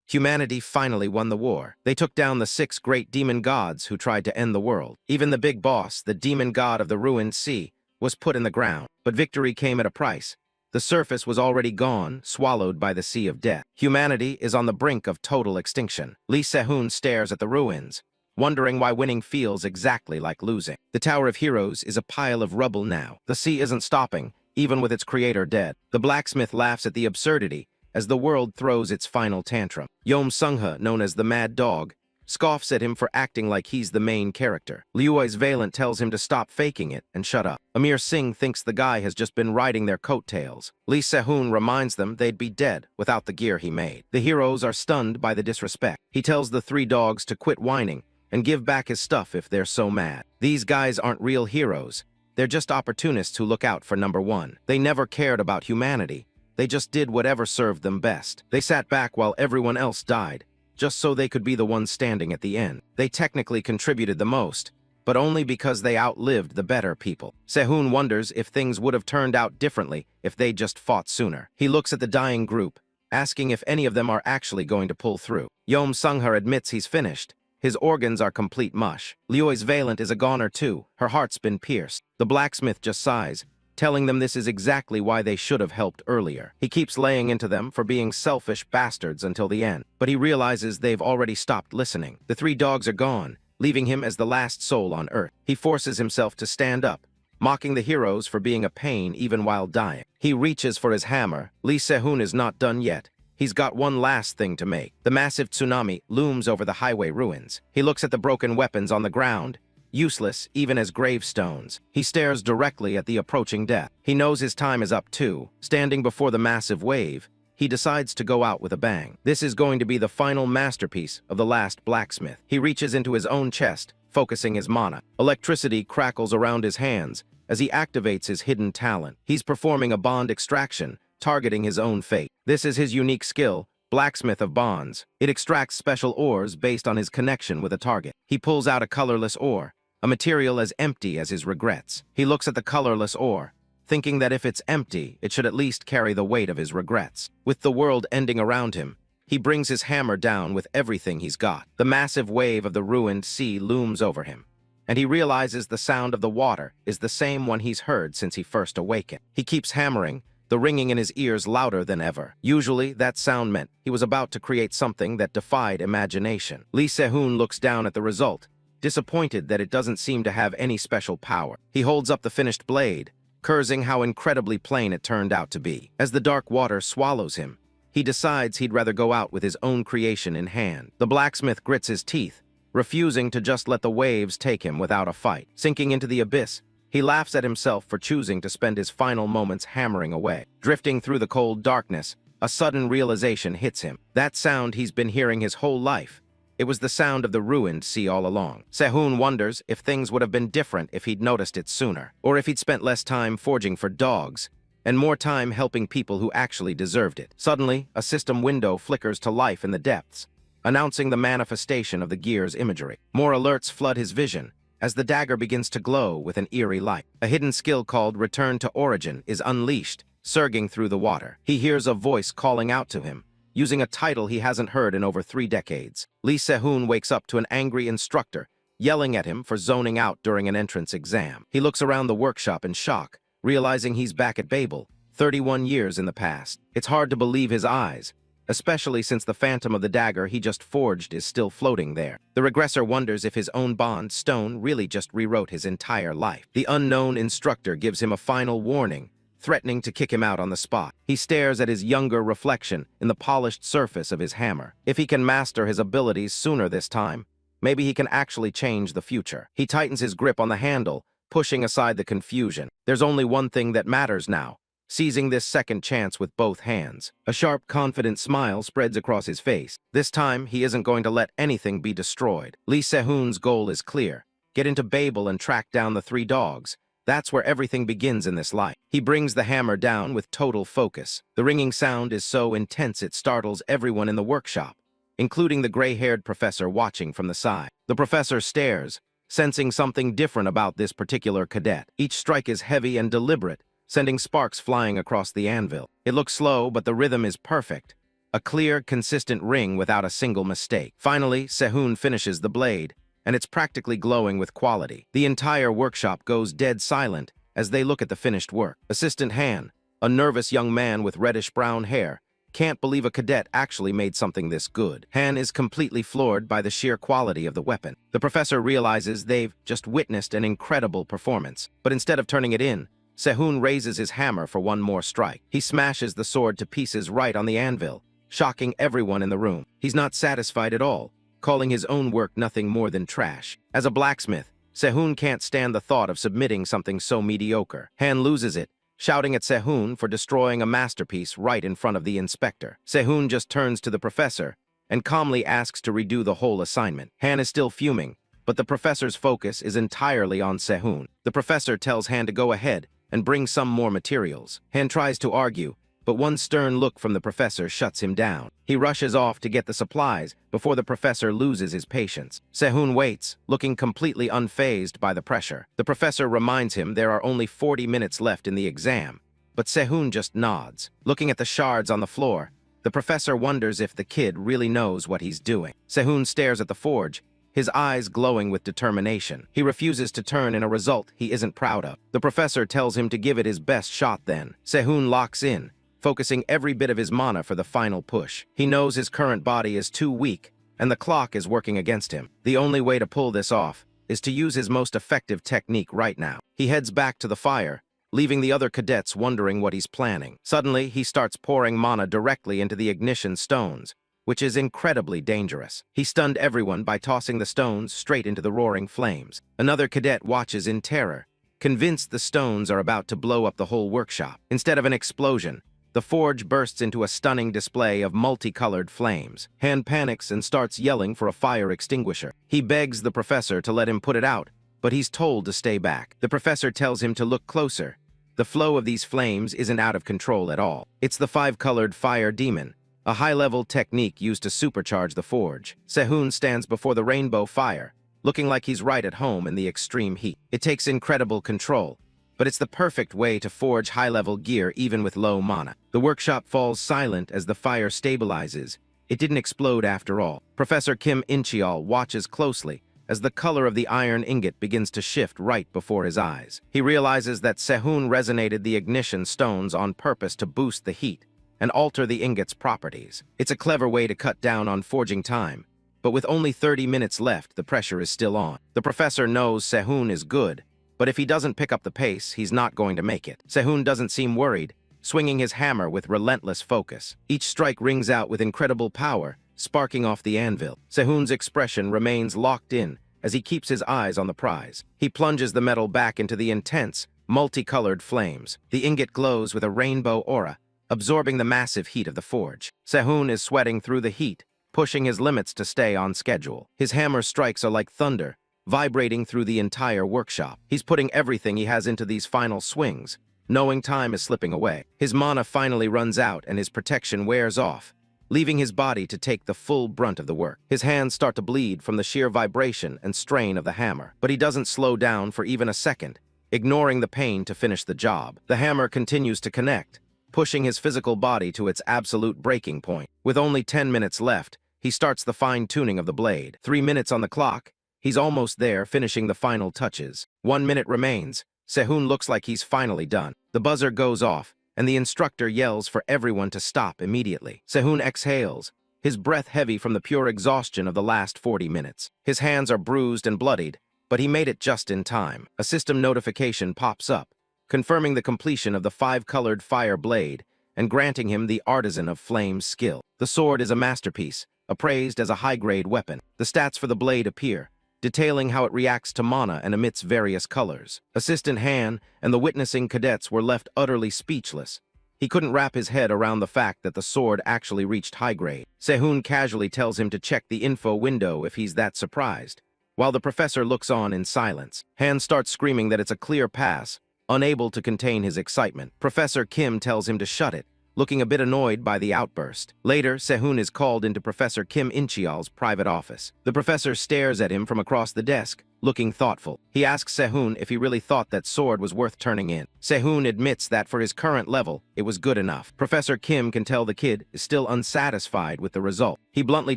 Humanity finally won the war. They took down the 6 great demon gods who tried to end the world. Even the big boss, the demon god of the ruined sea, was put in the ground. But victory came at a price. The surface was already gone, swallowed by the sea of death. Humanity is on the brink of total extinction. Se-Hoon stares at the ruins, wondering why winning feels exactly like losing. The Tower of Heroes is a pile of rubble now. The sea isn't stopping, even with its creator dead. The blacksmith laughs at the absurdity as the world throws its final tantrum. Yom Sung-ha, known as the Mad Dog, scoffs at him for acting like he's the main character. Liu's Valent tells him to stop faking it and shut up. Amir Singh thinks the guy has just been riding their coattails. Se-Hoon reminds them they'd be dead without the gear he made. The heroes are stunned by the disrespect. He tells the 3 dogs to quit whining and give back his stuff if they're so mad. These guys aren't real heroes. They're just opportunists who look out for number 1. They never cared about humanity. They just did whatever served them best. They sat back while everyone else died, just so they could be the ones standing at the end. They technically contributed the most, but only because they outlived the better people. Se-Hoon wonders if things would have turned out differently if they just fought sooner. He looks at the dying group, asking if any of them are actually going to pull through. Yom Sung-ha admits he's finished. His organs are complete mush. Liu's Valent is a goner too. Her heart's been pierced. The blacksmith just sighs, telling them this is exactly why they should have helped earlier. He keeps laying into them for being selfish bastards until the end, but he realizes they've already stopped listening. The 3 dogs are gone, leaving him as the last soul on Earth. He forces himself to stand up, mocking the heroes for being a pain even while dying. He reaches for his hammer. Se-Hoon is not done yet. He's got one last thing to make. The massive tsunami looms over the highway ruins. He looks at the broken weapons on the ground, useless even as gravestones. He stares directly at the approaching death. He knows his time is up too. Standing before the massive wave, he decides to go out with a bang. This is going to be the final masterpiece of the last blacksmith. He reaches into his own chest, focusing his mana. Electricity crackles around his hands as he activates his hidden talent. He's performing a bond extraction, targeting his own fate. This is his unique skill, Blacksmith of Bonds. It extracts special ores based on his connection with a target. He pulls out a colorless ore, a material as empty as his regrets. He looks at the colorless ore, thinking that if it's empty, it should at least carry the weight of his regrets. With the world ending around him, he brings his hammer down with everything he's got. The massive wave of the ruined sea looms over him, and he realizes the sound of the water is the same one he's heard since he first awakened. He keeps hammering, the ringing in his ears louder than ever. Usually, that sound meant he was about to create something that defied imagination. Se-Hoon looks down at the result, disappointed that it doesn't seem to have any special power. He holds up the finished blade, cursing how incredibly plain it turned out to be. As the dark water swallows him, he decides he'd rather go out with his own creation in hand. The blacksmith grits his teeth, refusing to just let the waves take him without a fight. Sinking into the abyss, he laughs at himself for choosing to spend his final moments hammering away. Drifting through the cold darkness, a sudden realization hits him. That sound he's been hearing his whole life. It was the sound of the ruined sea all along. Se-Hoon wonders if things would have been different if he'd noticed it sooner, or if he'd spent less time forging for dogs, and more time helping people who actually deserved it. Suddenly, a system window flickers to life in the depths, announcing the manifestation of the gear's imagery. More alerts flood his vision, as the dagger begins to glow with an eerie light. A hidden skill called Return to Origin is unleashed, surging through the water. He hears a voice calling out to him, using a title he hasn't heard in over 3 decades. Se-Hoon wakes up to an angry instructor, yelling at him for zoning out during an entrance exam. He looks around the workshop in shock, realizing he's back at Babel, 31 years in the past. It's hard to believe his eyes, especially since the phantom of the dagger he just forged is still floating there. The regressor wonders if his own bond stone really just rewrote his entire life. The unknown instructor gives him a final warning, threatening to kick him out on the spot. He stares at his younger reflection in the polished surface of his hammer. If he can master his abilities sooner this time, maybe he can actually change the future. He tightens his grip on the handle, pushing aside the confusion. There's only one thing that matters now, seizing this second chance with both hands. A sharp, confident smile spreads across his face. This time, he isn't going to let anything be destroyed. Se-Hoon's goal is clear. Get into Babel and track down the 3 dogs. That's where everything begins in this life. He brings the hammer down with total focus. The ringing sound is so intense it startles everyone in the workshop, including the gray-haired professor watching from the side. The professor stares, sensing something different about this particular cadet. Each strike is heavy and deliberate, sending sparks flying across the anvil. It looks slow, but the rhythm is perfect, A clear, consistent ring without a single mistake. Finally, Se-Hoon finishes the blade, and it's practically glowing with quality. The entire workshop goes dead silent as they look at the finished work. Assistant Han, a nervous young man with reddish-brown hair, can't believe a cadet actually made something this good. Han is completely floored by the sheer quality of the weapon. The professor realizes they've just witnessed an incredible performance, but instead of turning it in, Se-Hoon raises his hammer for one more strike. He smashes the sword to pieces right on the anvil, shocking everyone in the room. He's not satisfied at all, calling his own work nothing more than trash. As a blacksmith, Se-Hoon can't stand the thought of submitting something so mediocre. Han loses it, shouting at Se-Hoon for destroying a masterpiece right in front of the inspector. Se-Hoon just turns to the professor and calmly asks to redo the whole assignment. Han is still fuming, but the professor's focus is entirely on Se-Hoon. The professor tells Han to go ahead and bring some more materials. Han tries to argue, but one stern look from the professor shuts him down. He rushes off to get the supplies before the professor loses his patience. Se-Hoon waits, looking completely unfazed by the pressure. The professor reminds him there are only 40 minutes left in the exam, but Se-Hoon just nods. Looking at the shards on the floor, the professor wonders if the kid really knows what he's doing. Se-Hoon stares at the forge, his eyes glowing with determination. He refuses to turn in a result he isn't proud of. The professor tells him to give it his best shot then. Se-Hoon locks in, focusing every bit of his mana for the final push. He knows his current body is too weak, and the clock is working against him. The only way to pull this off is to use his most effective technique right now. He heads back to the fire, leaving the other cadets wondering what he's planning. Suddenly, he starts pouring mana directly into the ignition stones, which is incredibly dangerous. He stunned everyone by tossing the stones straight into the roaring flames. Another cadet watches in terror, convinced the stones are about to blow up the whole workshop. Instead of an explosion, the forge bursts into a stunning display of multicolored flames. Han panics and starts yelling for a fire extinguisher. He begs the professor to let him put it out, but he's told to stay back. The professor tells him to look closer. The flow of these flames isn't out of control at all. It's the five-colored fire demon, a high-level technique used to supercharge the forge. Se-Hoon stands before the rainbow fire, looking like he's right at home in the extreme heat. It takes incredible control, but it's the perfect way to forge high-level gear even with low mana. The workshop falls silent as the fire stabilizes. It didn't explode after all. Professor Kim Incheol watches closely as the color of the iron ingot begins to shift right before his eyes. He realizes that Se-Hoon resonated the ignition stones on purpose to boost the heat and alter the ingot's properties. It's a clever way to cut down on forging time, but with only 30 minutes left, the pressure is still on. The professor knows Se-Hoon is good, but if he doesn't pick up the pace, he's not going to make it. Se-Hoon doesn't seem worried, swinging his hammer with relentless focus. Each strike rings out with incredible power, sparking off the anvil. Se-Hoon's expression remains locked in as he keeps his eyes on the prize. He plunges the metal back into the intense, multicolored flames. The ingot glows with a rainbow aura, absorbing the massive heat of the forge. Se-Hoon is sweating through the heat, pushing his limits to stay on schedule. His hammer strikes are like thunder, vibrating through the entire workshop. He's putting everything he has into these final swings, knowing time is slipping away. His mana finally runs out and his protection wears off, leaving his body to take the full brunt of the work. His hands start to bleed from the sheer vibration and strain of the hammer, but he doesn't slow down for even a second, ignoring the pain to finish the job. The hammer continues to connect, pushing his physical body to its absolute breaking point. With only 10 minutes left, he starts the fine-tuning of the blade. 3 minutes on the clock. He's almost there, finishing the final touches. 1 minute remains. Se-Hoon looks like he's finally done. The buzzer goes off, and the instructor yells for everyone to stop immediately. Se-Hoon exhales, his breath heavy from the pure exhaustion of the last 40 minutes. His hands are bruised and bloodied, but he made it just in time. A system notification pops up, confirming the completion of the five-colored fire blade and granting him the Artisan of Flames skill. The sword is a masterpiece, appraised as a high-grade weapon. The stats for the blade appear, detailing how it reacts to mana and emits various colors. Assistant Han and the witnessing cadets were left utterly speechless. He couldn't wrap his head around the fact that the sword actually reached high grade. Se-Hoon casually tells him to check the info window if he's that surprised, while the professor looks on in silence. Han starts screaming that it's a clear pass, unable to contain his excitement. Professor Kim tells him to shut it, looking a bit annoyed by the outburst. Later, Se-Hoon is called into Professor Kim In-cheol's private office. The professor stares at him from across the desk, looking thoughtful. He asks Se-Hoon if he really thought that sword was worth turning in. Se-Hoon admits that for his current level, it was good enough. Professor Kim can tell the kid is still unsatisfied with the result. He bluntly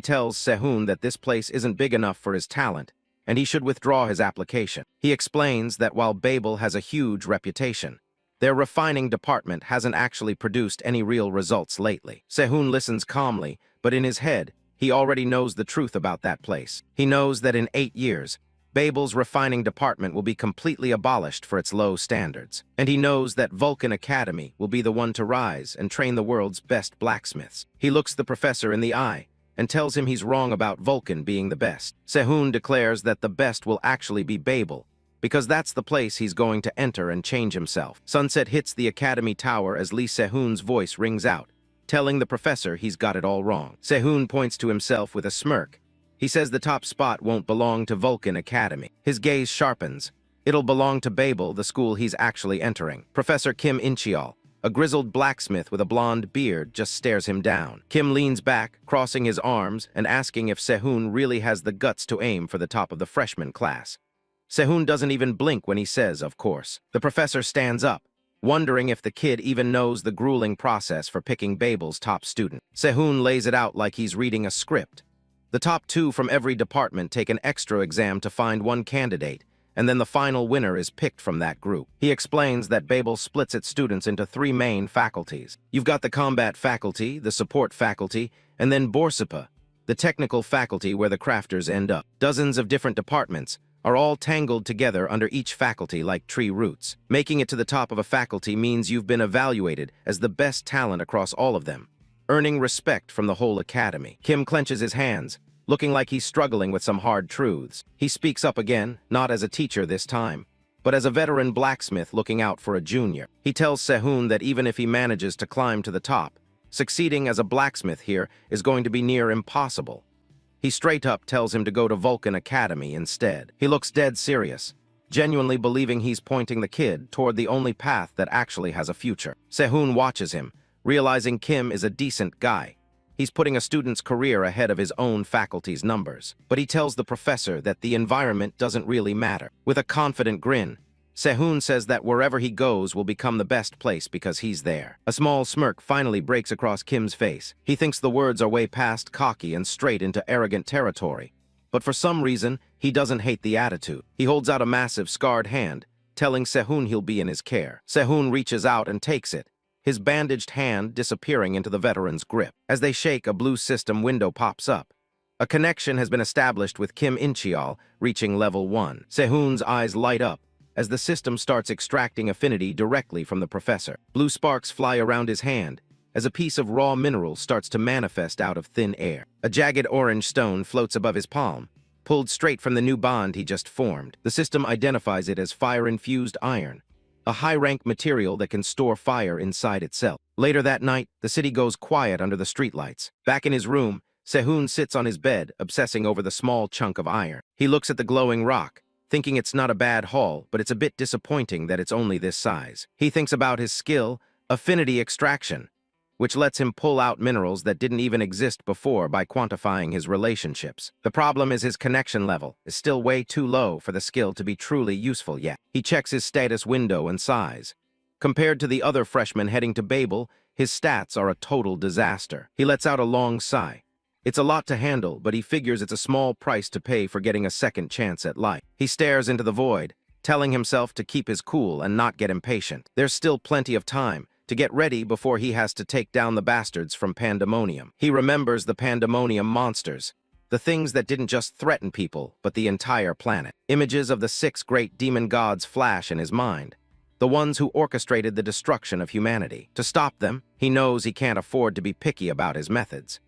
tells Se-Hoon that this place isn't big enough for his talent, and he should withdraw his application. He explains that while Babel has a huge reputation, their refining department hasn't actually produced any real results lately. Se-Hoon listens calmly, but in his head, he already knows the truth about that place. He knows that in 8 years, Babel's refining department will be completely abolished for its low standards. And he knows that Vulcan Academy will be the one to rise and train the world's best blacksmiths. He looks the professor in the eye and tells him he's wrong about Vulcan being the best. Se-Hoon declares that the best will actually be Babel, because that's the place he's going to enter and change himself. Sunset hits the Academy Tower as Lee Se-Hoon's voice rings out, telling the professor he's got it all wrong. Se-Hoon points to himself with a smirk. He says the top spot won't belong to Vulcan Academy. His gaze sharpens. It'll belong to Babel, the school he's actually entering. Professor Kim In-cheol, a grizzled blacksmith with a blonde beard, just stares him down. Kim leans back, crossing his arms and asking if Se-Hoon really has the guts to aim for the top of the freshman class. Se-Hoon doesn't even blink when he says, of course. The professor stands up, wondering if the kid even knows the grueling process for picking Babel's top student. Se-Hoon lays it out like he's reading a script. The top 2 from every department take an extra exam to find one candidate, and then the final winner is picked from that group. He explains that Babel splits its students into 3 main faculties. You've got the combat faculty, the support faculty, and then Borsipa, the technical faculty where the crafters end up. Dozens of different departments are all tangled together under each faculty like tree roots. Making it to the top of a faculty means you've been evaluated as the best talent across all of them, earning respect from the whole academy. Kim clenches his hands, looking like he's struggling with some hard truths. He speaks up again, not as a teacher this time, but as a veteran blacksmith looking out for a junior. He tells Se-Hoon that even if he manages to climb to the top, succeeding as a blacksmith here is going to be near impossible. He straight up tells him to go to Vulcan Academy instead. He looks dead serious, genuinely believing he's pointing the kid toward the only path that actually has a future. Se-Hoon watches him, realizing Kim is a decent guy. He's putting a student's career ahead of his own faculty's numbers. But he tells the professor that the environment doesn't really matter. With a confident grin, Se-Hoon says that wherever he goes will become the best place because he's there. A small smirk finally breaks across Kim's face. He thinks the words are way past cocky and straight into arrogant territory. But for some reason, he doesn't hate the attitude. He holds out a massive scarred hand, telling Se-Hoon he'll be in his care. Se-Hoon reaches out and takes it, his bandaged hand disappearing into the veteran's grip. As they shake, a blue system window pops up. A connection has been established with Kim In-cheol, reaching level 1. Se-Hoon's eyes light up as the system starts extracting affinity directly from the professor. Blue sparks fly around his hand as a piece of raw mineral starts to manifest out of thin air. A jagged orange stone floats above his palm, pulled straight from the new bond he just formed. The system identifies it as fire-infused iron, a high-rank material that can store fire inside itself. Later that night, the city goes quiet under the streetlights. Back in his room, Se-Hoon sits on his bed, obsessing over the small chunk of iron. He looks at the glowing rock, thinking it's not a bad haul, but it's a bit disappointing that it's only this size. He thinks about his skill, affinity extraction, which lets him pull out minerals that didn't even exist before by quantifying his relationships. The problem is his connection level is still way too low for the skill to be truly useful yet. He checks his status window and sighs. Compared to the other freshmen heading to Babel, his stats are a total disaster. He lets out a long sigh. It's a lot to handle, but he figures it's a small price to pay for getting a second chance at life. He stares into the void, telling himself to keep his cool and not get impatient. There's still plenty of time to get ready before he has to take down the bastards from Pandemonium. He remembers the Pandemonium monsters, the things that didn't just threaten people, but the entire planet. Images of the 6 great demon gods flash in his mind, the ones who orchestrated the destruction of humanity. To stop them, he knows he can't afford to be picky about his methods.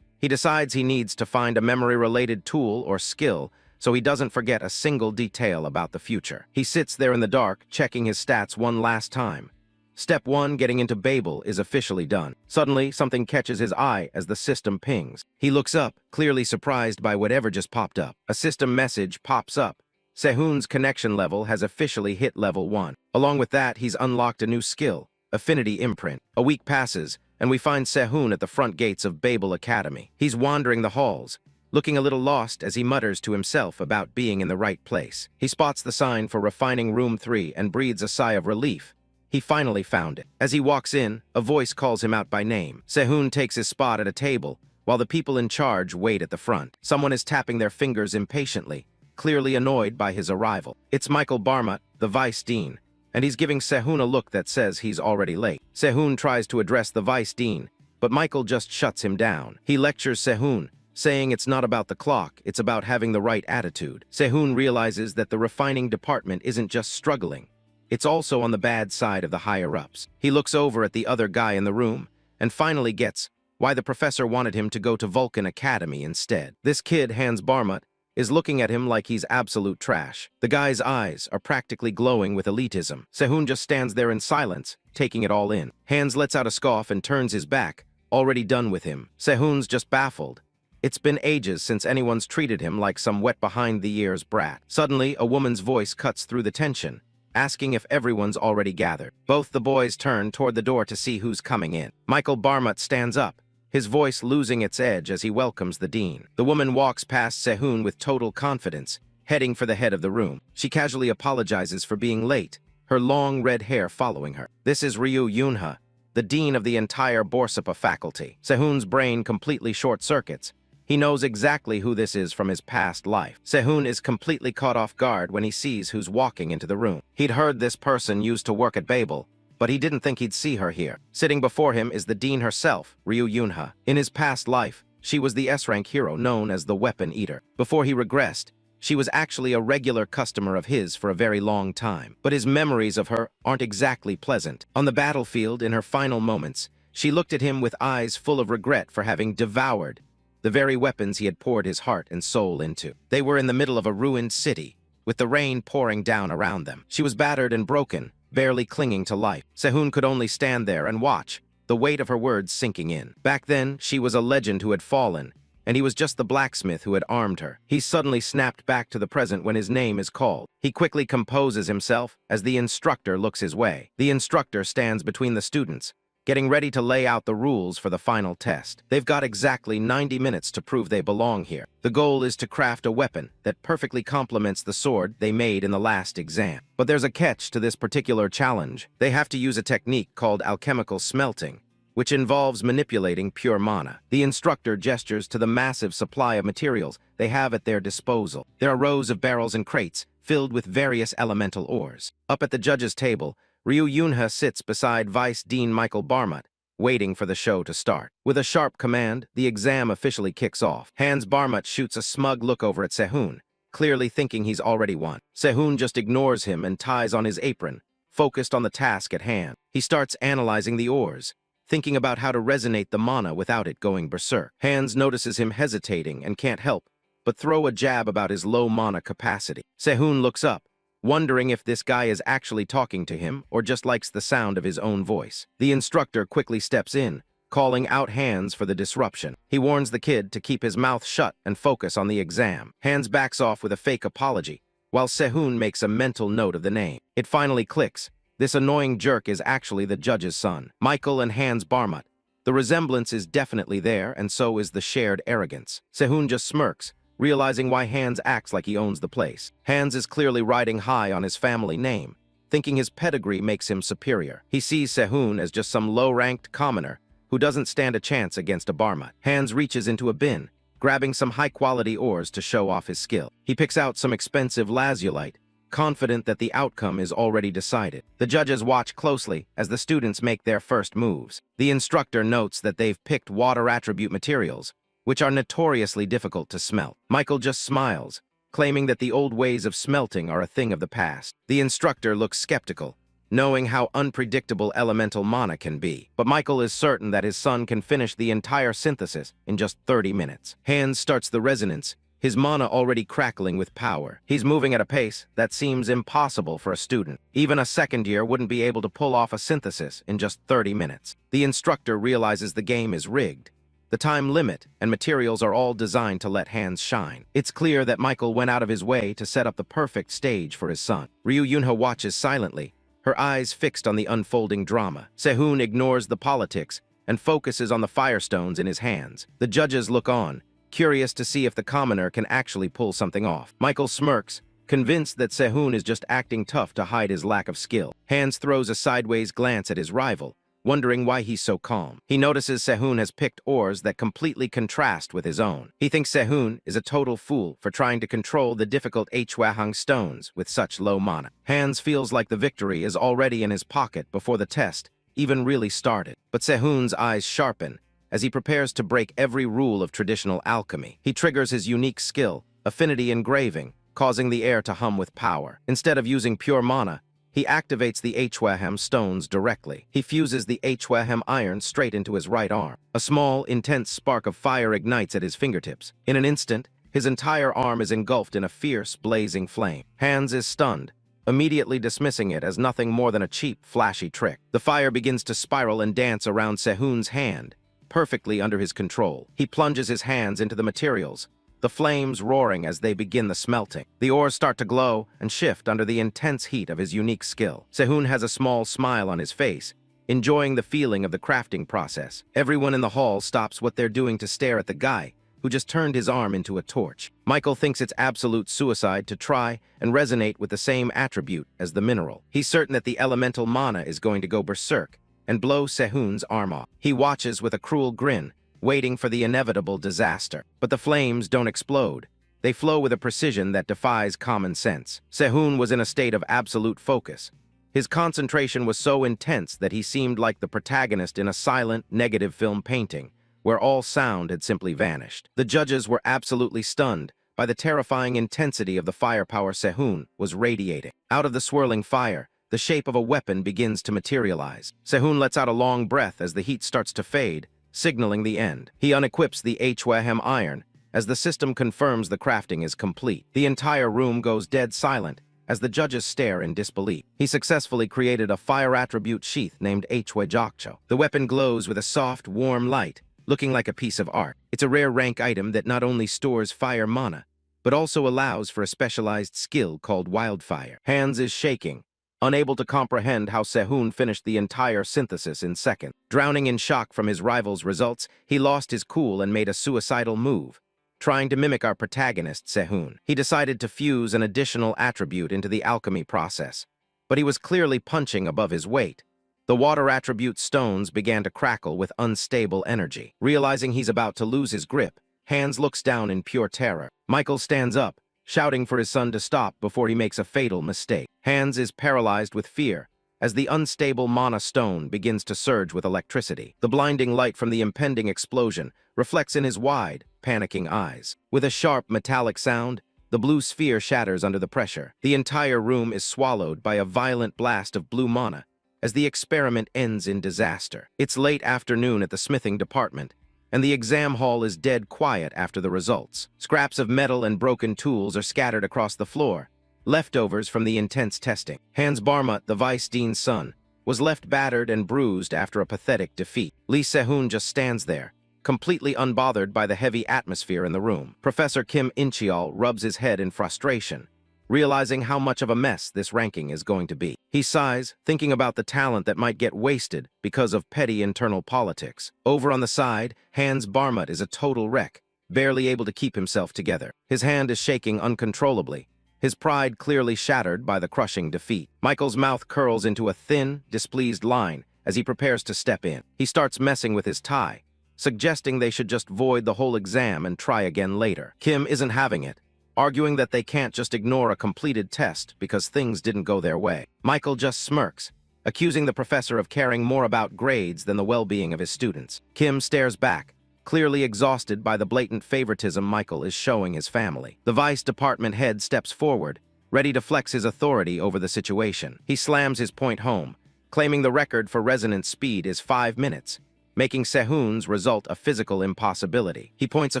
He decides he needs to find a memory-related tool or skill so he doesn't forget a single detail about the future. He sits there in the dark, checking his stats one last time. Step 1, getting into Babel, is officially done. Suddenly, something catches his eye as the system pings. He looks up, clearly surprised by whatever just popped up. A system message pops up. Se-Hoon's connection level has officially hit level 1. Along with that, he's unlocked a new skill, Affinity Imprint. A week passes, and we find Se-Hoon at the front gates of Babel Academy. He's wandering the halls, looking a little lost as he mutters to himself about being in the right place. He spots the sign for refining room 3 and breathes a sigh of relief. He finally found it. As he walks in, a voice calls him out by name. Se-Hoon takes his spot at a table, while the people in charge wait at the front. Someone is tapping their fingers impatiently, clearly annoyed by his arrival. It's Michael Barmut, the vice dean, and he's giving Se-Hoon a look that says he's already late. Se-Hoon tries to address the vice dean, but Michael just shuts him down. He lectures Se-Hoon, saying it's not about the clock, it's about having the right attitude. Se-Hoon realizes that the refining department isn't just struggling, it's also on the bad side of the higher-ups. He looks over at the other guy in the room, and finally gets why the professor wanted him to go to Vulcan Academy instead. This kid, Hans Barmut, is looking at him like he's absolute trash. The guy's eyes are practically glowing with elitism. Se-Hoon just stands there in silence, taking it all in. Hans lets out a scoff and turns his back, already done with him. Se-Hoon's just baffled. It's been ages since anyone's treated him like some wet-behind-the-ears brat. Suddenly, a woman's voice cuts through the tension, asking if everyone's already gathered. Both the boys turn toward the door to see who's coming in. Michael Barmut stands up, his voice losing its edge as he welcomes the dean. The woman walks past Se-Hoon with total confidence, heading for the head of the room. She casually apologizes for being late, her long red hair following her. This is Ryu Yunha, the dean of the entire Borsapa faculty. Se-Hoon's brain completely short-circuits. He knows exactly who this is from his past life. Se-Hoon is completely caught off guard when he sees who's walking into the room. He'd heard this person used to work at Babel, but he didn't think he'd see her here. Sitting before him is the dean herself, Ryu Yunha. In his past life, she was the S-rank hero known as the Weapon Eater. Before he regressed, she was actually a regular customer of his for a very long time. But his memories of her aren't exactly pleasant. On the battlefield, in her final moments, she looked at him with eyes full of regret for having devoured the very weapons he had poured his heart and soul into. They were in the middle of a ruined city, with the rain pouring down around them. She was battered and broken, barely clinging to life. Se-Hoon could only stand there and watch, the weight of her words sinking in. Back then, she was a legend who had fallen, and he was just the blacksmith who had armed her. He suddenly snapped back to the present when his name is called. He quickly composes himself as the instructor looks his way. The instructor stands between the students, getting ready to lay out the rules for the final test. They've got exactly 90 minutes to prove they belong here. The goal is to craft a weapon that perfectly complements the sword they made in the last exam. But there's a catch to this particular challenge. They have to use a technique called alchemical smelting, which involves manipulating pure mana. The instructor gestures to the massive supply of materials they have at their disposal. There are rows of barrels and crates filled with various elemental ores. Up at the judge's table, Ryu Yunha sits beside Vice Dean Michael Barmut, waiting for the show to start. With a sharp command, the exam officially kicks off. Hans Barmut shoots a smug look over at Se-Hoon, clearly thinking he's already won. Se-Hoon just ignores him and ties on his apron, focused on the task at hand. He starts analyzing the ores, thinking about how to resonate the mana without it going berserk. Hans notices him hesitating and can't help but throw a jab about his low mana capacity. Se-Hoon looks up, wondering if this guy is actually talking to him or just likes the sound of his own voice. The instructor quickly steps in, calling out Hans for the disruption. He warns the kid to keep his mouth shut and focus on the exam. Hans backs off with a fake apology, while Se-Hoon makes a mental note of the name. It finally clicks. This annoying jerk is actually the judge's son, Michael and Hans Barmut. The resemblance is definitely there, and so is the shared arrogance. Se-Hoon just smirks, realizing why Hans acts like he owns the place. Hans is clearly riding high on his family name, thinking his pedigree makes him superior. He sees Se-Hoon as just some low-ranked commoner who doesn't stand a chance against a Barmut. Hans reaches into a bin, grabbing some high-quality ores to show off his skill. He picks out some expensive lazulite, confident that the outcome is already decided. The judges watch closely as the students make their first moves. The instructor notes that they've picked water attribute materials, which are notoriously difficult to smelt. Michael just smiles, claiming that the old ways of smelting are a thing of the past. The instructor looks skeptical, knowing how unpredictable elemental mana can be. But Michael is certain that his son can finish the entire synthesis in just 30 minutes. Hans starts the resonance, his mana already crackling with power. He's moving at a pace that seems impossible for a student. Even a second year wouldn't be able to pull off a synthesis in just 30 minutes. The instructor realizes the game is rigged. The time limit and materials are all designed to let Hans shine. It's clear that Michael went out of his way to set up the perfect stage for his son. Ryu Yunha watches silently, her eyes fixed on the unfolding drama. Se-Hoon ignores the politics and focuses on the firestones in his hands. The judges look on, curious to see if the commoner can actually pull something off. Michael smirks, convinced that Se-Hoon is just acting tough to hide his lack of skill. Hans throws a sideways glance at his rival, wondering why he's so calm. He notices Se-Hoon has picked ores that completely contrast with his own. He thinks Se-Hoon is a total fool for trying to control the difficult Hwahang stones with such low mana. Hans feels like the victory is already in his pocket before the test even really started. But Se-Hoon's eyes sharpen as he prepares to break every rule of traditional alchemy. He triggers his unique skill, Affinity Engraving, causing the air to hum with power. Instead of using pure mana, he activates the Hwaham stones directly. He fuses the Hwaham iron straight into his right arm. A small, intense spark of fire ignites at his fingertips. In an instant, his entire arm is engulfed in a fierce, blazing flame. Hans is stunned, immediately dismissing it as nothing more than a cheap, flashy trick. The fire begins to spiral and dance around Se-Hoon's hand, perfectly under his control. He plunges his hands into the materials, the flames roaring as they begin the smelting. The ores start to glow and shift under the intense heat of his unique skill. Se-Hoon has a small smile on his face, enjoying the feeling of the crafting process. Everyone in the hall stops what they're doing to stare at the guy who just turned his arm into a torch. Michael thinks it's absolute suicide to try and resonate with the same attribute as the mineral. He's certain that the elemental mana is going to go berserk and blow Se-Hoon's arm off. He watches with a cruel grin, waiting for the inevitable disaster. But the flames don't explode. They flow with a precision that defies common sense. Se-Hoon was in a state of absolute focus. His concentration was so intense that he seemed like the protagonist in a silent, negative film painting, where all sound had simply vanished. The judges were absolutely stunned by the terrifying intensity of the firepower Se-Hoon was radiating. Out of the swirling fire, the shape of a weapon begins to materialize. Se-Hoon lets out a long breath as the heat starts to fade, signaling the end. He unequips the Hwaham iron as the system confirms the crafting is complete. The entire room goes dead silent as the judges stare in disbelief. He successfully created a fire attribute sheath named Hwajokcho. The weapon glows with a soft, warm light, looking like a piece of art. It's a rare rank item that not only stores fire mana, but also allows for a specialized skill called wildfire. Hans is shaking, unable to comprehend how Se-Hoon finished the entire synthesis in seconds. Drowning in shock from his rival's results, he lost his cool and made a suicidal move, trying to mimic our protagonist, Se-Hoon. He decided to fuse an additional attribute into the alchemy process, but he was clearly punching above his weight. The water attribute stones began to crackle with unstable energy. Realizing he's about to lose his grip, Hans looks down in pure terror. Michael stands up, shouting for his son to stop before he makes a fatal mistake. Hans is paralyzed with fear as the unstable mana stone begins to surge with electricity. The blinding light from the impending explosion reflects in his wide, panicking eyes. With a sharp metallic sound, the blue sphere shatters under the pressure. The entire room is swallowed by a violent blast of blue mana as the experiment ends in disaster. It's late afternoon at the smithing department, and the exam hall is dead quiet after the results. Scraps of metal and broken tools are scattered across the floor, leftovers from the intense testing. Hans Barmut, the vice dean's son, was left battered and bruised after a pathetic defeat. Lee Se-Hoon just stands there, completely unbothered by the heavy atmosphere in the room. Professor Kim Incheol rubs his head in frustration, realizing how much of a mess this ranking is going to be. He sighs, thinking about the talent that might get wasted because of petty internal politics. Over on the side, Hans Barmut is a total wreck, barely able to keep himself together. His hand is shaking uncontrollably, his pride clearly shattered by the crushing defeat. Michael's mouth curls into a thin, displeased line as he prepares to step in. He starts messing with his tie, suggesting they should just void the whole exam and try again later. Kim isn't having it, arguing that they can't just ignore a completed test because things didn't go their way. Michael just smirks, accusing the professor of caring more about grades than the well-being of his students. Kim stares back, clearly exhausted by the blatant favoritism Michael is showing his family. The vice department head steps forward, ready to flex his authority over the situation. He slams his point home, claiming the record for resonance speed is 5 minutes, making Se-Hoon's result a physical impossibility. He points a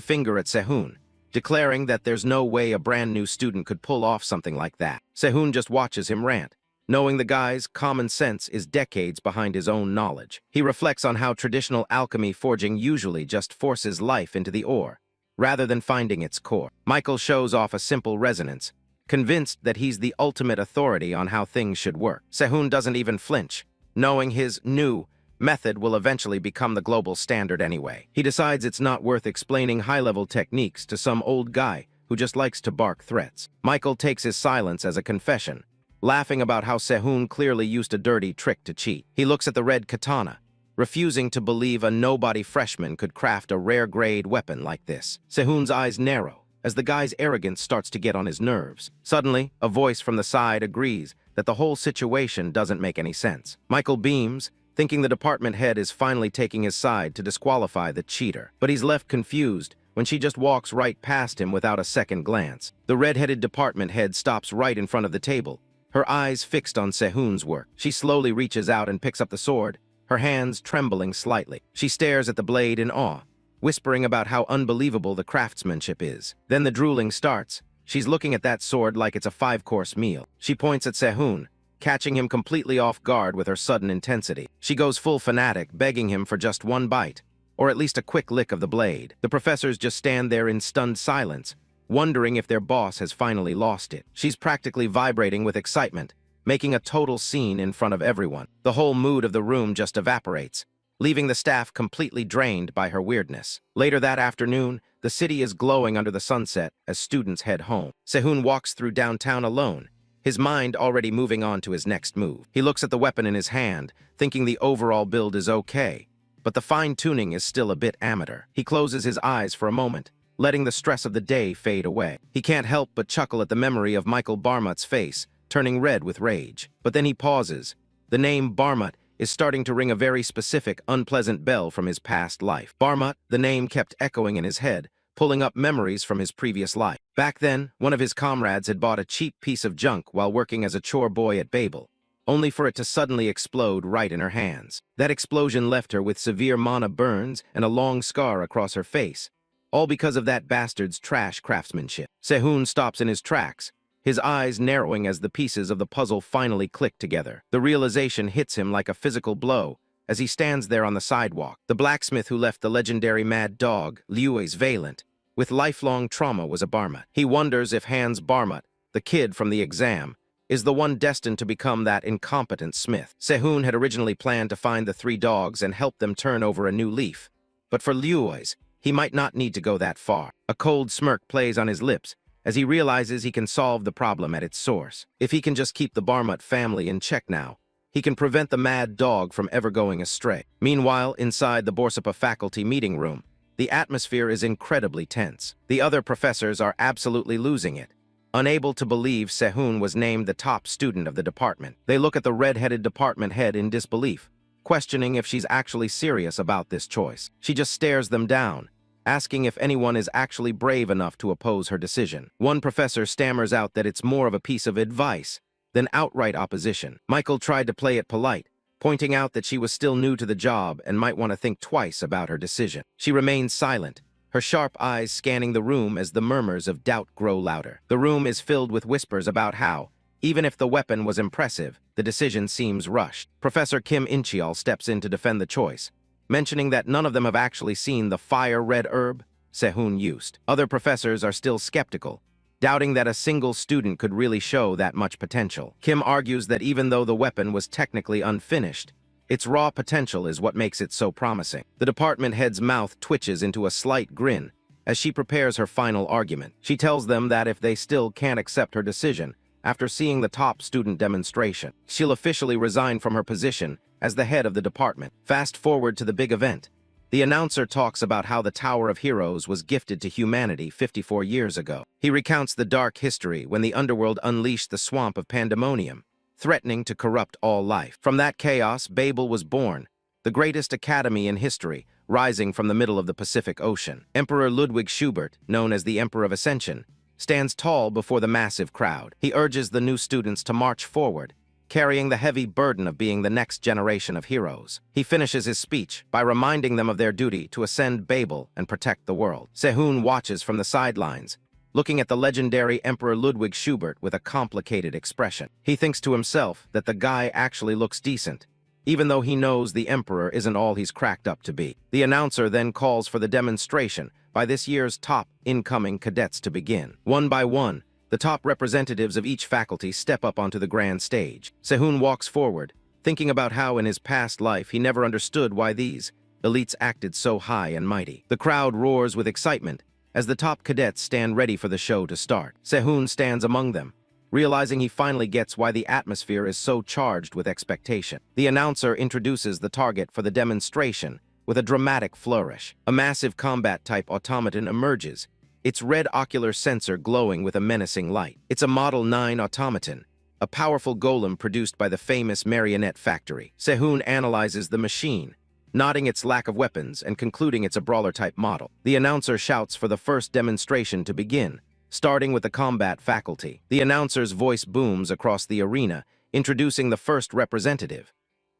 finger at Se-Hoon, declaring that there's no way a brand new student could pull off something like that. Se-Hoon just watches him rant, knowing the guy's common sense is decades behind his own knowledge. He reflects on how traditional alchemy forging usually just forces life into the ore, rather than finding its core. Michael shows off a simple resonance, convinced that he's the ultimate authority on how things should work. Se-Hoon doesn't even flinch, knowing his new, method will eventually become the global standard anyway. He decides it's not worth explaining high-level techniques to some old guy who just likes to bark threats. Michael takes his silence as a confession, laughing about how Se-Hoon clearly used a dirty trick to cheat. He looks at the red katana, refusing to believe a nobody freshman could craft a rare-grade weapon like this. Se-Hoon's eyes narrow as the guy's arrogance starts to get on his nerves. Suddenly, a voice from the side agrees that the whole situation doesn't make any sense. Michael beams, thinking the department head is finally taking his side to disqualify the cheater. But he's left confused when she just walks right past him without a second glance. The red-headed department head stops right in front of the table, her eyes fixed on Se-Hoon's work. She slowly reaches out and picks up the sword, her hands trembling slightly. She stares at the blade in awe, whispering about how unbelievable the craftsmanship is. Then the drooling starts. She's looking at that sword like it's a 5-course meal. She points at Se-Hoon, catching him completely off guard with her sudden intensity. She goes full fanatic, begging him for just one bite, or at least a quick lick of the blade. The professors just stand there in stunned silence, wondering if their boss has finally lost it. She's practically vibrating with excitement, making a total scene in front of everyone. The whole mood of the room just evaporates, leaving the staff completely drained by her weirdness. Later that afternoon, the city is glowing under the sunset as students head home. Se-Hoon walks through downtown alone, his mind already moving on to his next move. He looks at the weapon in his hand, thinking the overall build is okay, but the fine-tuning is still a bit amateur. He closes his eyes for a moment, letting the stress of the day fade away. He can't help but chuckle at the memory of Michael Barmut's face, turning red with rage. But then he pauses. The name Barmut is starting to ring a very specific, unpleasant bell from his past life. Barmut, the name kept echoing in his head, pulling up memories from his previous life. Back then, one of his comrades had bought a cheap piece of junk while working as a chore boy at Babel, only for it to suddenly explode right in her hands. That explosion left her with severe mana burns and a long scar across her face, all because of that bastard's trash craftsmanship. Se-Hoon stops in his tracks, his eyes narrowing as the pieces of the puzzle finally click together. The realization hits him like a physical blow as he stands there on the sidewalk. The blacksmith who left the legendary mad dog, Liu's Valent, with lifelong trauma was a Barmut. He wonders if Hans Barmut, the kid from the exam, is the one destined to become that incompetent smith. Se-Hoon had originally planned to find the 3 dogs and help them turn over a new leaf, but for Liu's, he might not need to go that far. A cold smirk plays on his lips as he realizes he can solve the problem at its source. If he can just keep the Barmut family in check now, he can prevent the mad dog from ever going astray. Meanwhile, inside the Borsapa faculty meeting room, the atmosphere is incredibly tense. The other professors are absolutely losing it, unable to believe Se-Hoon was named the top student of the department. They look at the red-headed department head in disbelief, questioning if she's actually serious about this choice. She just stares them down, asking if anyone is actually brave enough to oppose her decision. One professor stammers out that it's more of a piece of advice than outright opposition. Michael tried to play it polite, pointing out that she was still new to the job and might want to think twice about her decision. She remains silent, her sharp eyes scanning the room as the murmurs of doubt grow louder. The room is filled with whispers about how, even if the weapon was impressive, the decision seems rushed. Professor Kim Incheol steps in to defend the choice, mentioning that none of them have actually seen the fire-red herb Se-Hoon used. Other professors are still skeptical, doubting that a single student could really show that much potential. Kim argues that even though the weapon was technically unfinished, its raw potential is what makes it so promising. The department head's mouth twitches into a slight grin as she prepares her final argument. She tells them that if they still can't accept her decision after seeing the top student demonstration, she'll officially resign from her position as the head of the department. Fast forward to the big event. The announcer talks about how the Tower of Heroes was gifted to humanity 54 years ago. He recounts the dark history when the underworld unleashed the swamp of pandemonium, threatening to corrupt all life. From that chaos, Babel was born, the greatest academy in history, rising from the middle of the Pacific Ocean. Emperor Ludwig Schubert, known as the Emperor of Ascension, stands tall before the massive crowd. He urges the new students to march forward, carrying the heavy burden of being the next generation of heroes. He finishes his speech by reminding them of their duty to ascend Babel and protect the world. Se-Hoon watches from the sidelines, looking at the legendary Emperor Ludwig Schubert with a complicated expression. He thinks to himself that the guy actually looks decent, even though he knows the Emperor isn't all he's cracked up to be. The announcer then calls for the demonstration by this year's top incoming cadets to begin. One by one, the top representatives of each faculty step up onto the grand stage. Se-Hoon walks forward, thinking about how in his past life he never understood why these elites acted so high and mighty. The crowd roars with excitement as the top cadets stand ready for the show to start. Se-Hoon stands among them, realizing he finally gets why the atmosphere is so charged with expectation. The announcer introduces the target for the demonstration with a dramatic flourish. A massive combat-type automaton emerges, its red ocular sensor glowing with a menacing light. It's a Model 9 automaton, a powerful golem produced by the famous marionette factory. Se-Hoon analyzes the machine, noting its lack of weapons and concluding it's a brawler-type model. The announcer shouts for the first demonstration to begin, starting with the combat faculty. The announcer's voice booms across the arena, introducing the first representative,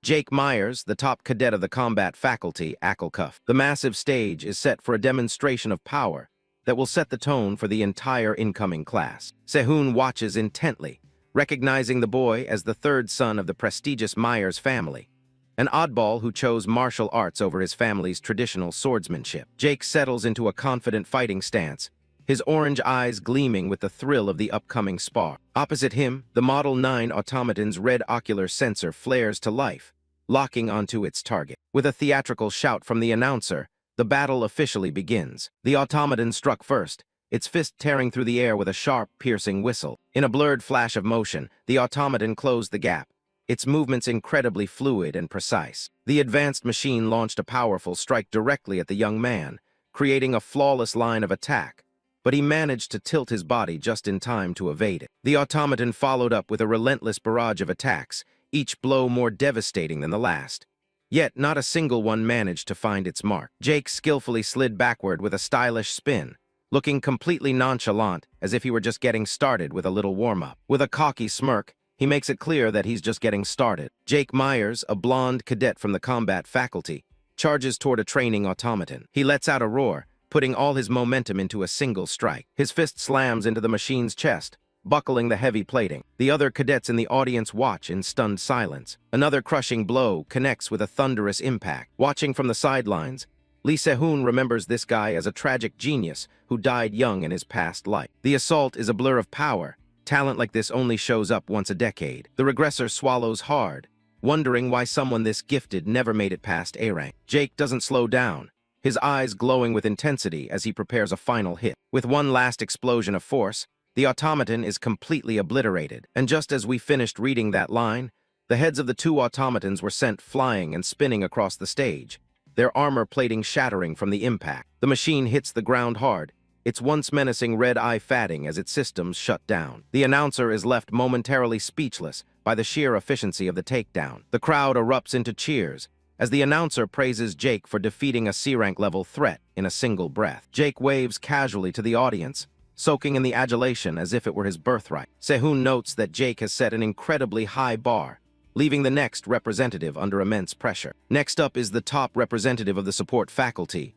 Jake Myers, the top cadet of the combat faculty, Acklecuff. The massive stage is set for a demonstration of power that will set the tone for the entire incoming class. Se-Hoon watches intently, recognizing the boy as the third son of the prestigious Myers family, an oddball who chose martial arts over his family's traditional swordsmanship. Jake settles into a confident fighting stance, his orange eyes gleaming with the thrill of the upcoming spar. Opposite him, the Model 9 automaton's red ocular sensor flares to life, locking onto its target. With a theatrical shout from the announcer, the battle officially begins. The automaton struck first, its fist tearing through the air with a sharp, piercing whistle. In a blurred flash of motion, the automaton closed the gap, its movements incredibly fluid and precise. The advanced machine launched a powerful strike directly at the young man, creating a flawless line of attack, but he managed to tilt his body just in time to evade it. The automaton followed up with a relentless barrage of attacks, each blow more devastating than the last. Yet not a single one managed to find its mark. Jake skillfully slid backward with a stylish spin, looking completely nonchalant as if he were just getting started with a little warm-up. With a cocky smirk, he makes it clear that he's just getting started. Jake Myers, a blonde cadet from the combat faculty, charges toward a training automaton. He lets out a roar, putting all his momentum into a single strike. His fist slams into the machine's chest, buckling the heavy plating. The other cadets in the audience watch in stunned silence. Another crushing blow connects with a thunderous impact. Watching from the sidelines, Se-Hoon remembers this guy as a tragic genius who died young in his past life. The assault is a blur of power. Talent like this only shows up once a decade. The regressor swallows hard, wondering why someone this gifted never made it past A rank. Jake doesn't slow down, his eyes glowing with intensity as he prepares a final hit. With one last explosion of force, the automaton is completely obliterated. And just as we finished reading that line, the heads of the two automatons were sent flying and spinning across the stage, their armor plating shattering from the impact. The machine hits the ground hard, its once menacing red eye fading as its systems shut down. The announcer is left momentarily speechless by the sheer efficiency of the takedown. The crowd erupts into cheers as the announcer praises Jake for defeating a C-rank level threat in a single breath. Jake waves casually to the audience, soaking in the adulation as if it were his birthright. Se-Hoon notes that Jake has set an incredibly high bar, leaving the next representative under immense pressure. Next up is the top representative of the support faculty,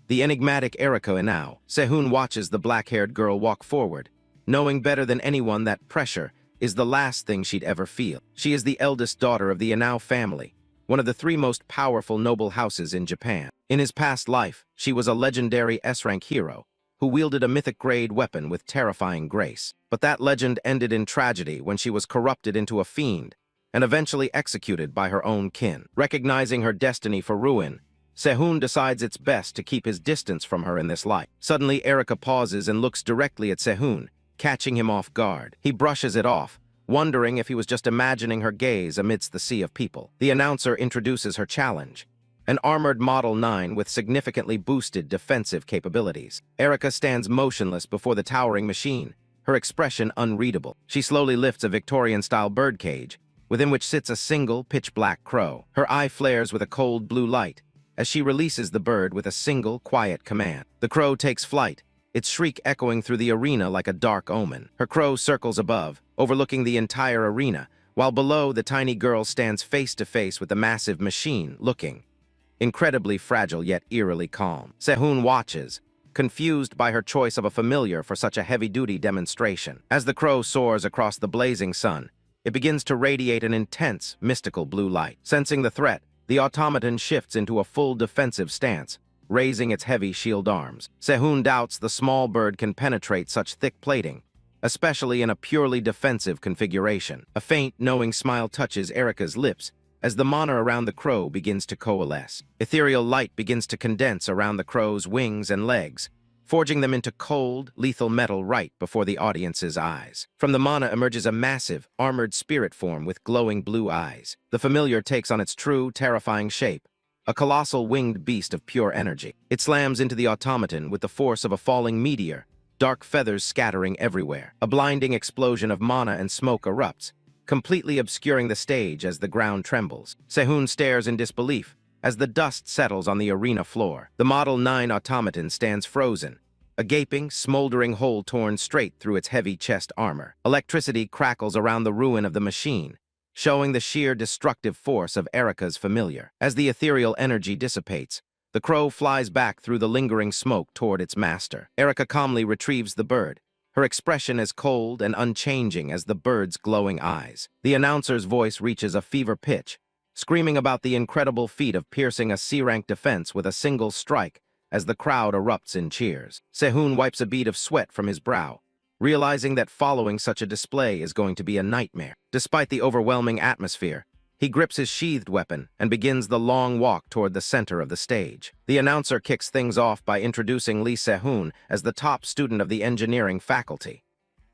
the enigmatic Erika Inao. Se-Hoon watches the black-haired girl walk forward, knowing better than anyone that pressure is the last thing she'd ever feel. She is the eldest daughter of the Inao family, one of the three most powerful noble houses in Japan. In his past life, she was a legendary S-rank hero who wielded a mythic-grade weapon with terrifying grace. But that legend ended in tragedy when she was corrupted into a fiend and eventually executed by her own kin. Recognizing her destiny for ruin, Se-Hoon decides it's best to keep his distance from her in this life. Suddenly, Erika pauses and looks directly at Se-Hoon, catching him off guard. He brushes it off, wondering if he was just imagining her gaze amidst the sea of people. The announcer introduces her challenge, an armored Model 9 with significantly boosted defensive capabilities. Erika stands motionless before the towering machine, her expression unreadable. She slowly lifts a Victorian-style birdcage, within which sits a single pitch-black crow. Her eye flares with a cold blue light as she releases the bird with a single quiet command. The crow takes flight, its shriek echoing through the arena like a dark omen. Her crow circles above, overlooking the entire arena, while below the tiny girl stands face to face with the massive machine, looking incredibly fragile yet eerily calm. Se-Hoon watches, confused by her choice of a familiar for such a heavy-duty demonstration. As the crow soars across the blazing sun, it begins to radiate an intense, mystical blue light. Sensing the threat, the automaton shifts into a full defensive stance, raising its heavy shield arms. Se-Hoon doubts the small bird can penetrate such thick plating, especially in a purely defensive configuration. A faint, knowing smile touches Erika's lips as the mana around the crow begins to coalesce. Ethereal light begins to condense around the crow's wings and legs, forging them into cold, lethal metal right before the audience's eyes. From the mana emerges a massive, armored spirit form with glowing blue eyes. The familiar takes on its true, terrifying shape, a colossal winged beast of pure energy. It slams into the automaton with the force of a falling meteor, dark feathers scattering everywhere. A blinding explosion of mana and smoke erupts, completely obscuring the stage as the ground trembles. Se-Hoon stares in disbelief as the dust settles on the arena floor. The Model 9 automaton stands frozen, a gaping, smoldering hole torn straight through its heavy chest armor. Electricity crackles around the ruin of the machine, showing the sheer destructive force of Erika's familiar. As the ethereal energy dissipates, the crow flies back through the lingering smoke toward its master. Erika calmly retrieves the bird, her expression as cold and unchanging as the bird's glowing eyes. The announcer's voice reaches a fever pitch, screaming about the incredible feat of piercing a C-rank defense with a single strike as the crowd erupts in cheers. Se-Hoon wipes a bead of sweat from his brow, realizing that following such a display is going to be a nightmare. Despite the overwhelming atmosphere, he grips his sheathed weapon and begins the long walk toward the center of the stage. The announcer kicks things off by introducing Lee Se-Hoon as the top student of the engineering faculty.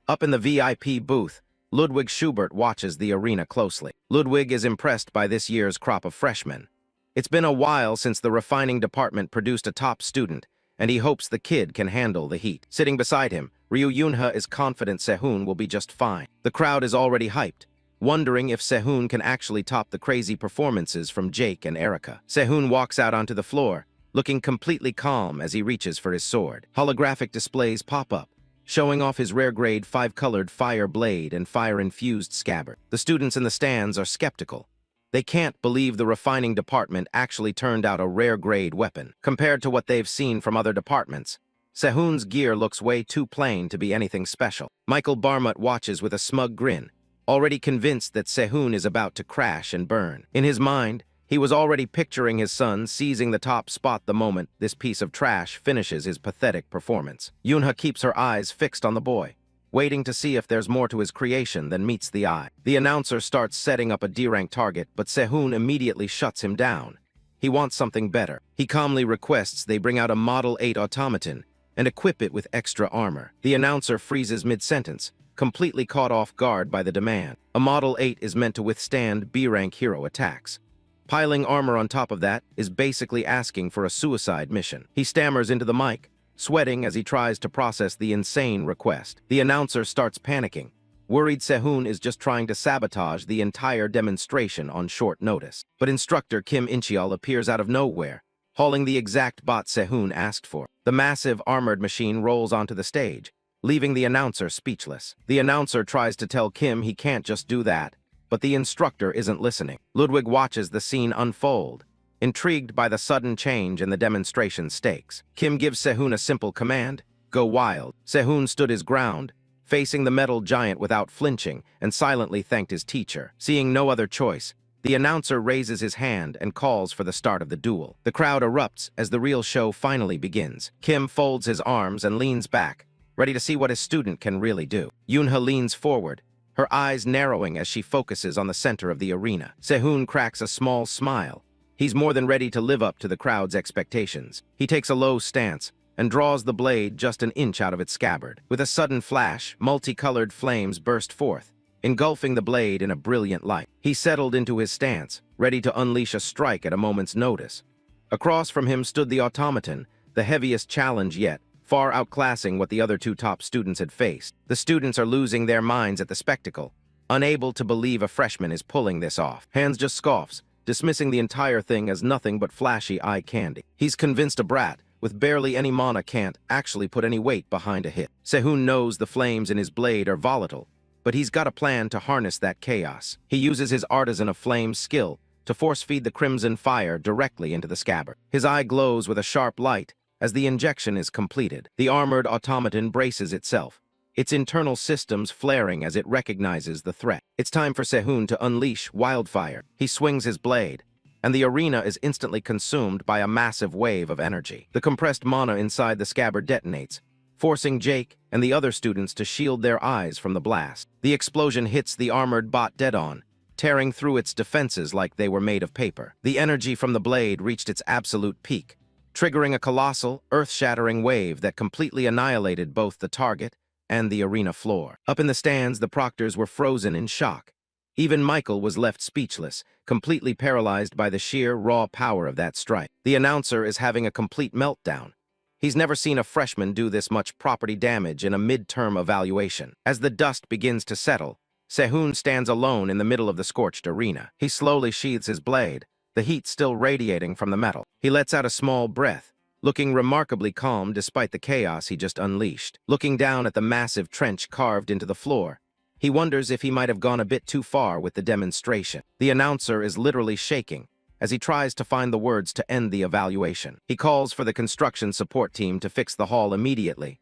Up in the VIP booth, Ludwig Schubert watches the arena closely. Ludwig is impressed by this year's crop of freshmen. It's been a while since the refining department produced a top student, and he hopes the kid can handle the heat. Sitting beside him, Ryu Yunha is confident Se-Hoon will be just fine. The crowd is already hyped, wondering if Se-Hoon can actually top the crazy performances from Jake and Erika. Se-Hoon walks out onto the floor, looking completely calm as he reaches for his sword. Holographic displays pop up, showing off his rare-grade 5-colored fire blade and fire-infused scabbard. The students in the stands are skeptical. They can't believe the refining department actually turned out a rare-grade weapon. Compared to what they've seen from other departments, Se-Hoon's gear looks way too plain to be anything special. Michael Barmut watches with a smug grin, already convinced that Se-Hoon is about to crash and burn. In his mind, he was already picturing his son seizing the top spot the moment this piece of trash finishes his pathetic performance. Yunha keeps her eyes fixed on the boy, waiting to see if there's more to his creation than meets the eye. The announcer starts setting up a D-rank target, but Se-Hoon immediately shuts him down. He wants something better. He calmly requests they bring out a Model 8 automaton and equip it with extra armor. The announcer freezes mid-sentence, completely caught off guard by the demand. A Model 8 is meant to withstand B-rank hero attacks. Piling armor on top of that is basically asking for a suicide mission. He stammers into the mic, sweating as he tries to process the insane request. The announcer starts panicking, worried Se-Hoon is just trying to sabotage the entire demonstration on short notice. But instructor Kim In-cheol appears out of nowhere, hauling the exact bot Se-Hoon asked for. The massive armored machine rolls onto the stage, leaving the announcer speechless. The announcer tries to tell Kim he can't just do that, but the instructor isn't listening. Ludwig watches the scene unfold, intrigued by the sudden change in the demonstration stakes. Kim gives Se-Hoon a simple command: go wild. Se-Hoon stood his ground, facing the metal giant without flinching, and silently thanked his teacher. Seeing no other choice, the announcer raises his hand and calls for the start of the duel. The crowd erupts as the real show finally begins. Kim folds his arms and leans back, ready to see what his student can really do. Yunha leans forward, her eyes narrowing as she focuses on the center of the arena. Se-Hoon cracks a small smile. He's more than ready to live up to the crowd's expectations. He takes a low stance and draws the blade just an inch out of its scabbard. With a sudden flash, multicolored flames burst forth, engulfing the blade in a brilliant light. He settled into his stance, ready to unleash a strike at a moment's notice. Across from him stood the automaton, the heaviest challenge yet, far outclassing what the other two top students had faced. The students are losing their minds at the spectacle, unable to believe a freshman is pulling this off. Hans just scoffs, dismissing the entire thing as nothing but flashy eye candy. He's convinced a brat with barely any mana can't actually put any weight behind a hit. Se-Hoon knows the flames in his blade are volatile, but he's got a plan to harness that chaos. He uses his Artisan of Flame skill to force-feed the crimson fire directly into the scabbard. His eye glows with a sharp light as the injection is completed. The armored automaton braces itself, its internal systems flaring as it recognizes the threat. It's time for Se-Hoon to unleash wildfire. He swings his blade, and the arena is instantly consumed by a massive wave of energy. The compressed mana inside the scabbard detonates, forcing Jake and the other students to shield their eyes from the blast. The explosion hits the armored bot dead-on, tearing through its defenses like they were made of paper. The energy from the blade reached its absolute peak, triggering a colossal, earth-shattering wave that completely annihilated both the target and the arena floor. Up in the stands, the proctors were frozen in shock. Even Michael was left speechless, completely paralyzed by the sheer, raw power of that strike. The announcer is having a complete meltdown. He's never seen a freshman do this much property damage in a mid-term evaluation. As the dust begins to settle, Se-Hoon stands alone in the middle of the scorched arena. He slowly sheathes his blade, the heat still radiating from the metal. He lets out a small breath, looking remarkably calm despite the chaos he just unleashed. Looking down at the massive trench carved into the floor, he wonders if he might have gone a bit too far with the demonstration. The announcer is literally shaking as he tries to find the words to end the evaluation. He calls for the construction support team to fix the hall immediately.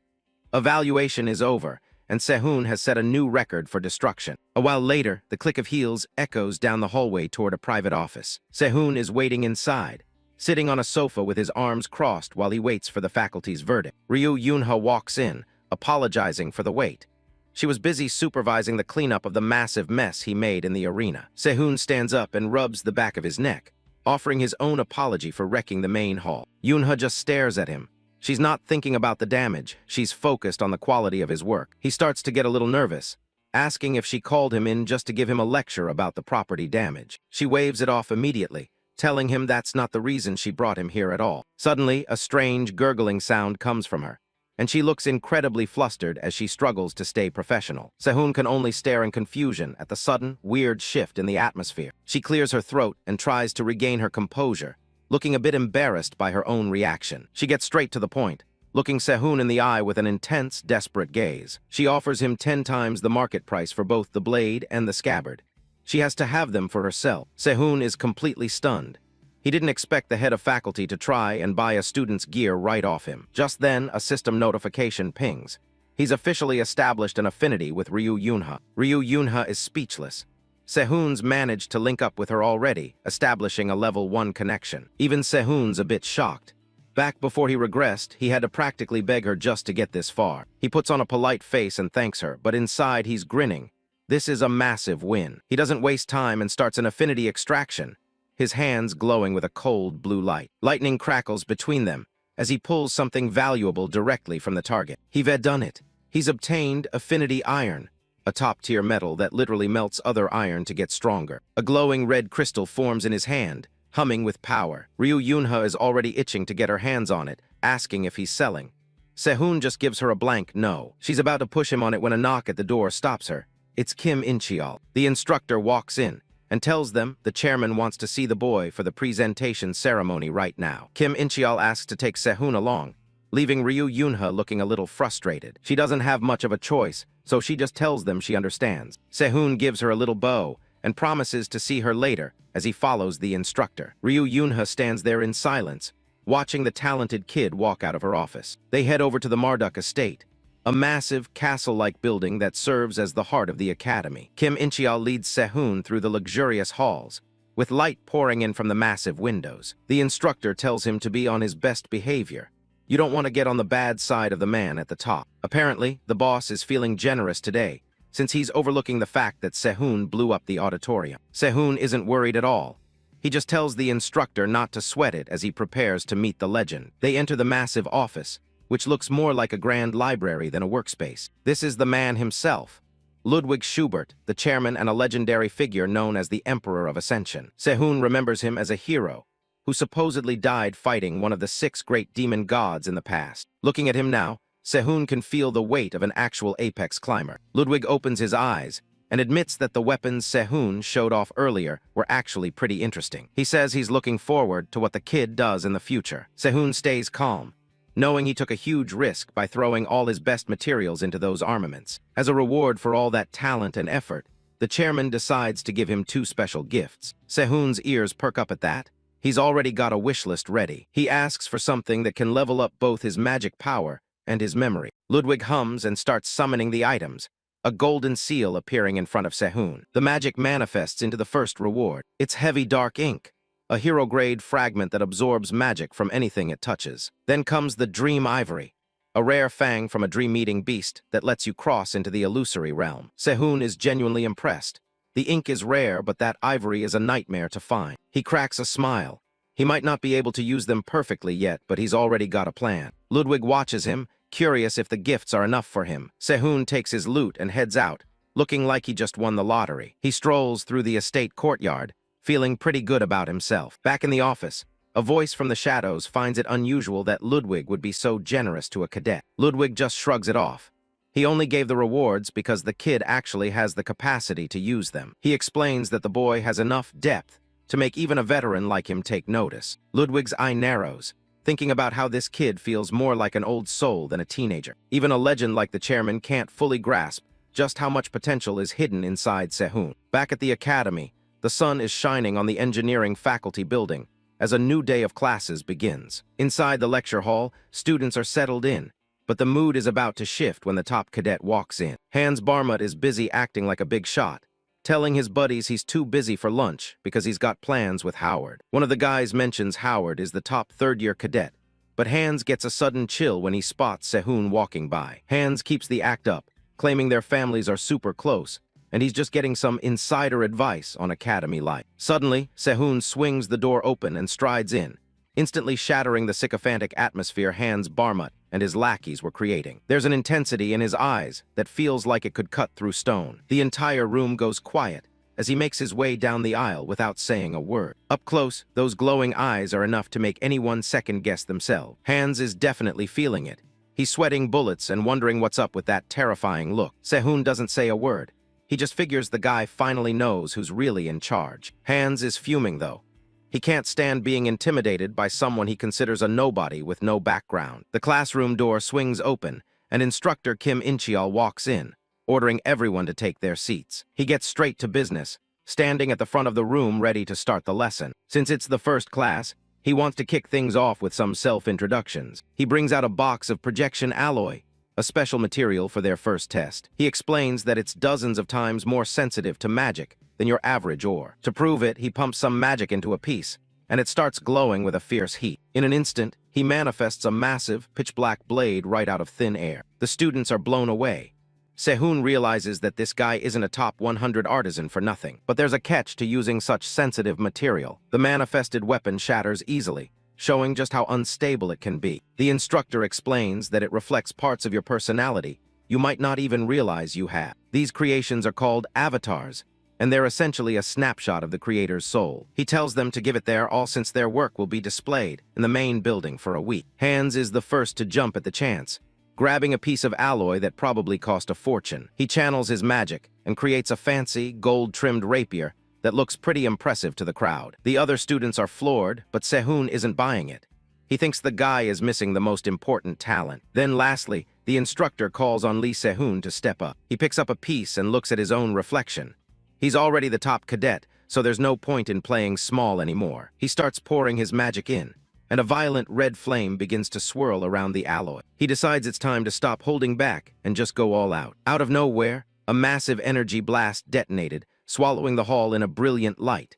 Evaluation is over, and Se-Hoon has set a new record for destruction. A while later, the click of heels echoes down the hallway toward a private office. Se-Hoon is waiting inside, sitting on a sofa with his arms crossed while he waits for the faculty's verdict. Ryu Yunha walks in, apologizing for the wait. She was busy supervising the cleanup of the massive mess he made in the arena. Se-Hoon stands up and rubs the back of his neck, offering his own apology for wrecking the main hall. Yunha just stares at him. She's not thinking about the damage, she's focused on the quality of his work. He starts to get a little nervous, asking if she called him in just to give him a lecture about the property damage. She waves it off immediately, telling him that's not the reason she brought him here at all. Suddenly, a strange gurgling sound comes from her, and she looks incredibly flustered as she struggles to stay professional. Se-Hoon can only stare in confusion at the sudden, weird shift in the atmosphere. She clears her throat and tries to regain her composure, looking a bit embarrassed by her own reaction. She gets straight to the point, looking Se-Hoon in the eye with an intense, desperate gaze. She offers him 10 times the market price for both the blade and the scabbard. She has to have them for herself. Se-Hoon is completely stunned. He didn't expect the head of faculty to try and buy a student's gear right off him. Just then, a system notification pings. He's officially established an affinity with Ryu Yunha. Ryu Yunha is speechless. Se-Hoon's managed to link up with her already, establishing a level 1 connection. Even Se-Hoon's a bit shocked. Back before he regressed, he had to practically beg her just to get this far. He puts on a polite face and thanks her, but inside he's grinning. This is a massive win. He doesn't waste time and starts an affinity extraction, his hands glowing with a cold blue light. Lightning crackles between them as he pulls something valuable directly from the target. He've done it. He's obtained affinity iron, a top-tier metal that literally melts other iron to get stronger. A glowing red crystal forms in his hand, humming with power. Ryu Yunha is already itching to get her hands on it, asking if he's selling. Se-Hoon just gives her a blank no. She's about to push him on it when a knock at the door stops her. It's Kim In-cheol. The instructor walks in and tells them the chairman wants to see the boy for the presentation ceremony right now. Kim In-cheol asks to take Se-Hoon along, leaving Ryu Yunha looking a little frustrated. She doesn't have much of a choice, so she just tells them she understands. Se-Hoon gives her a little bow and promises to see her later as he follows the instructor. Ryu Yunha stands there in silence, watching the talented kid walk out of her office. They head over to the Marduk estate, a massive castle-like building that serves as the heart of the academy. Kim In-cheol leads Se-Hoon through the luxurious halls, with light pouring in from the massive windows. The instructor tells him to be on his best behavior. You don't want to get on the bad side of the man at the top. Apparently, the boss is feeling generous today, since he's overlooking the fact that Se-Hoon blew up the auditorium. Se-Hoon isn't worried at all. He just tells the instructor not to sweat it as he prepares to meet the legend. They enter the massive office, which looks more like a grand library than a workspace. This is the man himself, Ludwig Schubert, the chairman and a legendary figure known as the Emperor of Ascension. Se-Hoon remembers him as a hero who supposedly died fighting one of the 6 great demon gods in the past. Looking at him now, Se-Hoon can feel the weight of an actual apex climber. Ludwig opens his eyes and admits that the weapons Se-Hoon showed off earlier were actually pretty interesting. He says he's looking forward to what the kid does in the future. Se-Hoon stays calm, knowing he took a huge risk by throwing all his best materials into those armaments. As a reward for all that talent and effort, the chairman decides to give him 2 special gifts. Se-Hoon's ears perk up at that. He's already got a wish list ready. He asks for something that can level up both his magic power and his memory. Ludwig hums and starts summoning the items, a golden seal appearing in front of Se-Hoon. The magic manifests into the first reward. It's heavy dark ink, a hero-grade fragment that absorbs magic from anything it touches. Then comes the Dream Ivory, a rare fang from a dream-eating beast that lets you cross into the illusory realm. Se-Hoon is genuinely impressed. The ink is rare, but that ivory is a nightmare to find. He cracks a smile. He might not be able to use them perfectly yet, but he's already got a plan. Ludwig watches him, curious if the gifts are enough for him. Se-Hoon takes his loot and heads out, looking like he just won the lottery. He strolls through the estate courtyard, feeling pretty good about himself. Back in the office, a voice from the shadows finds it unusual that Ludwig would be so generous to a cadet. Ludwig just shrugs it off. He only gave the rewards because the kid actually has the capacity to use them. He explains that the boy has enough depth to make even a veteran like him take notice. Ludwig's eye narrows, thinking about how this kid feels more like an old soul than a teenager. Even a legend like the chairman can't fully grasp just how much potential is hidden inside Se-Hoon. Back at the academy, the sun is shining on the engineering faculty building as a new day of classes begins. Inside the lecture hall, students are settled in, but the mood is about to shift when the top cadet walks in. Hans Barmut is busy acting like a big shot, telling his buddies he's too busy for lunch because he's got plans with Howard. One of the guys mentions Howard is the top third-year cadet, but Hans gets a sudden chill when he spots Se-Hoon walking by. Hans keeps the act up, claiming their families are super close, and he's just getting some insider advice on academy life. Suddenly, Se-Hoon swings the door open and strides in, instantly shattering the sycophantic atmosphere Hans Barmut and his lackeys were creating. There's an intensity in his eyes that feels like it could cut through stone. The entire room goes quiet as he makes his way down the aisle without saying a word. Up close, those glowing eyes are enough to make anyone second-guess themselves. Hans is definitely feeling it. He's sweating bullets and wondering what's up with that terrifying look. Se-Hoon doesn't say a word. He just figures the guy finally knows who's really in charge. Hans is fuming, though. He can't stand being intimidated by someone he considers a nobody with no background. The classroom door swings open, and instructor Kim In-cheol walks in, ordering everyone to take their seats. He gets straight to business, standing at the front of the room ready to start the lesson. Since it's the first class, he wants to kick things off with some self-introductions. He brings out a box of projection alloy, a special material for their first test. He explains that it's dozens of times more sensitive to magic than your average ore. To prove it, he pumps some magic into a piece, and it starts glowing with a fierce heat. In an instant, he manifests a massive, pitch-black blade right out of thin air. The students are blown away. Se-Hoon realizes that this guy isn't a top 100 artisan for nothing, but there's a catch to using such sensitive material. The manifested weapon shatters easily, showing just how unstable it can be. The instructor explains that it reflects parts of your personality you might not even realize you have. These creations are called avatars, and they're essentially a snapshot of the creator's soul. He tells them to give it their all since their work will be displayed in the main building for a week. Hans is the first to jump at the chance, grabbing a piece of alloy that probably cost a fortune. He channels his magic and creates a fancy, gold-trimmed rapier that looks pretty impressive to the crowd. The other students are floored, but Se-Hoon isn't buying it. He thinks the guy is missing the most important talent. Then lastly, the instructor calls on Lee Se-Hoon to step up. He picks up a piece and looks at his own reflection. He's already the top cadet, so there's no point in playing small anymore. He starts pouring his magic in, and a violent red flame begins to swirl around the alloy. He decides it's time to stop holding back and just go all out. Out of nowhere, a massive energy blast detonated, swallowing the hall in a brilliant light.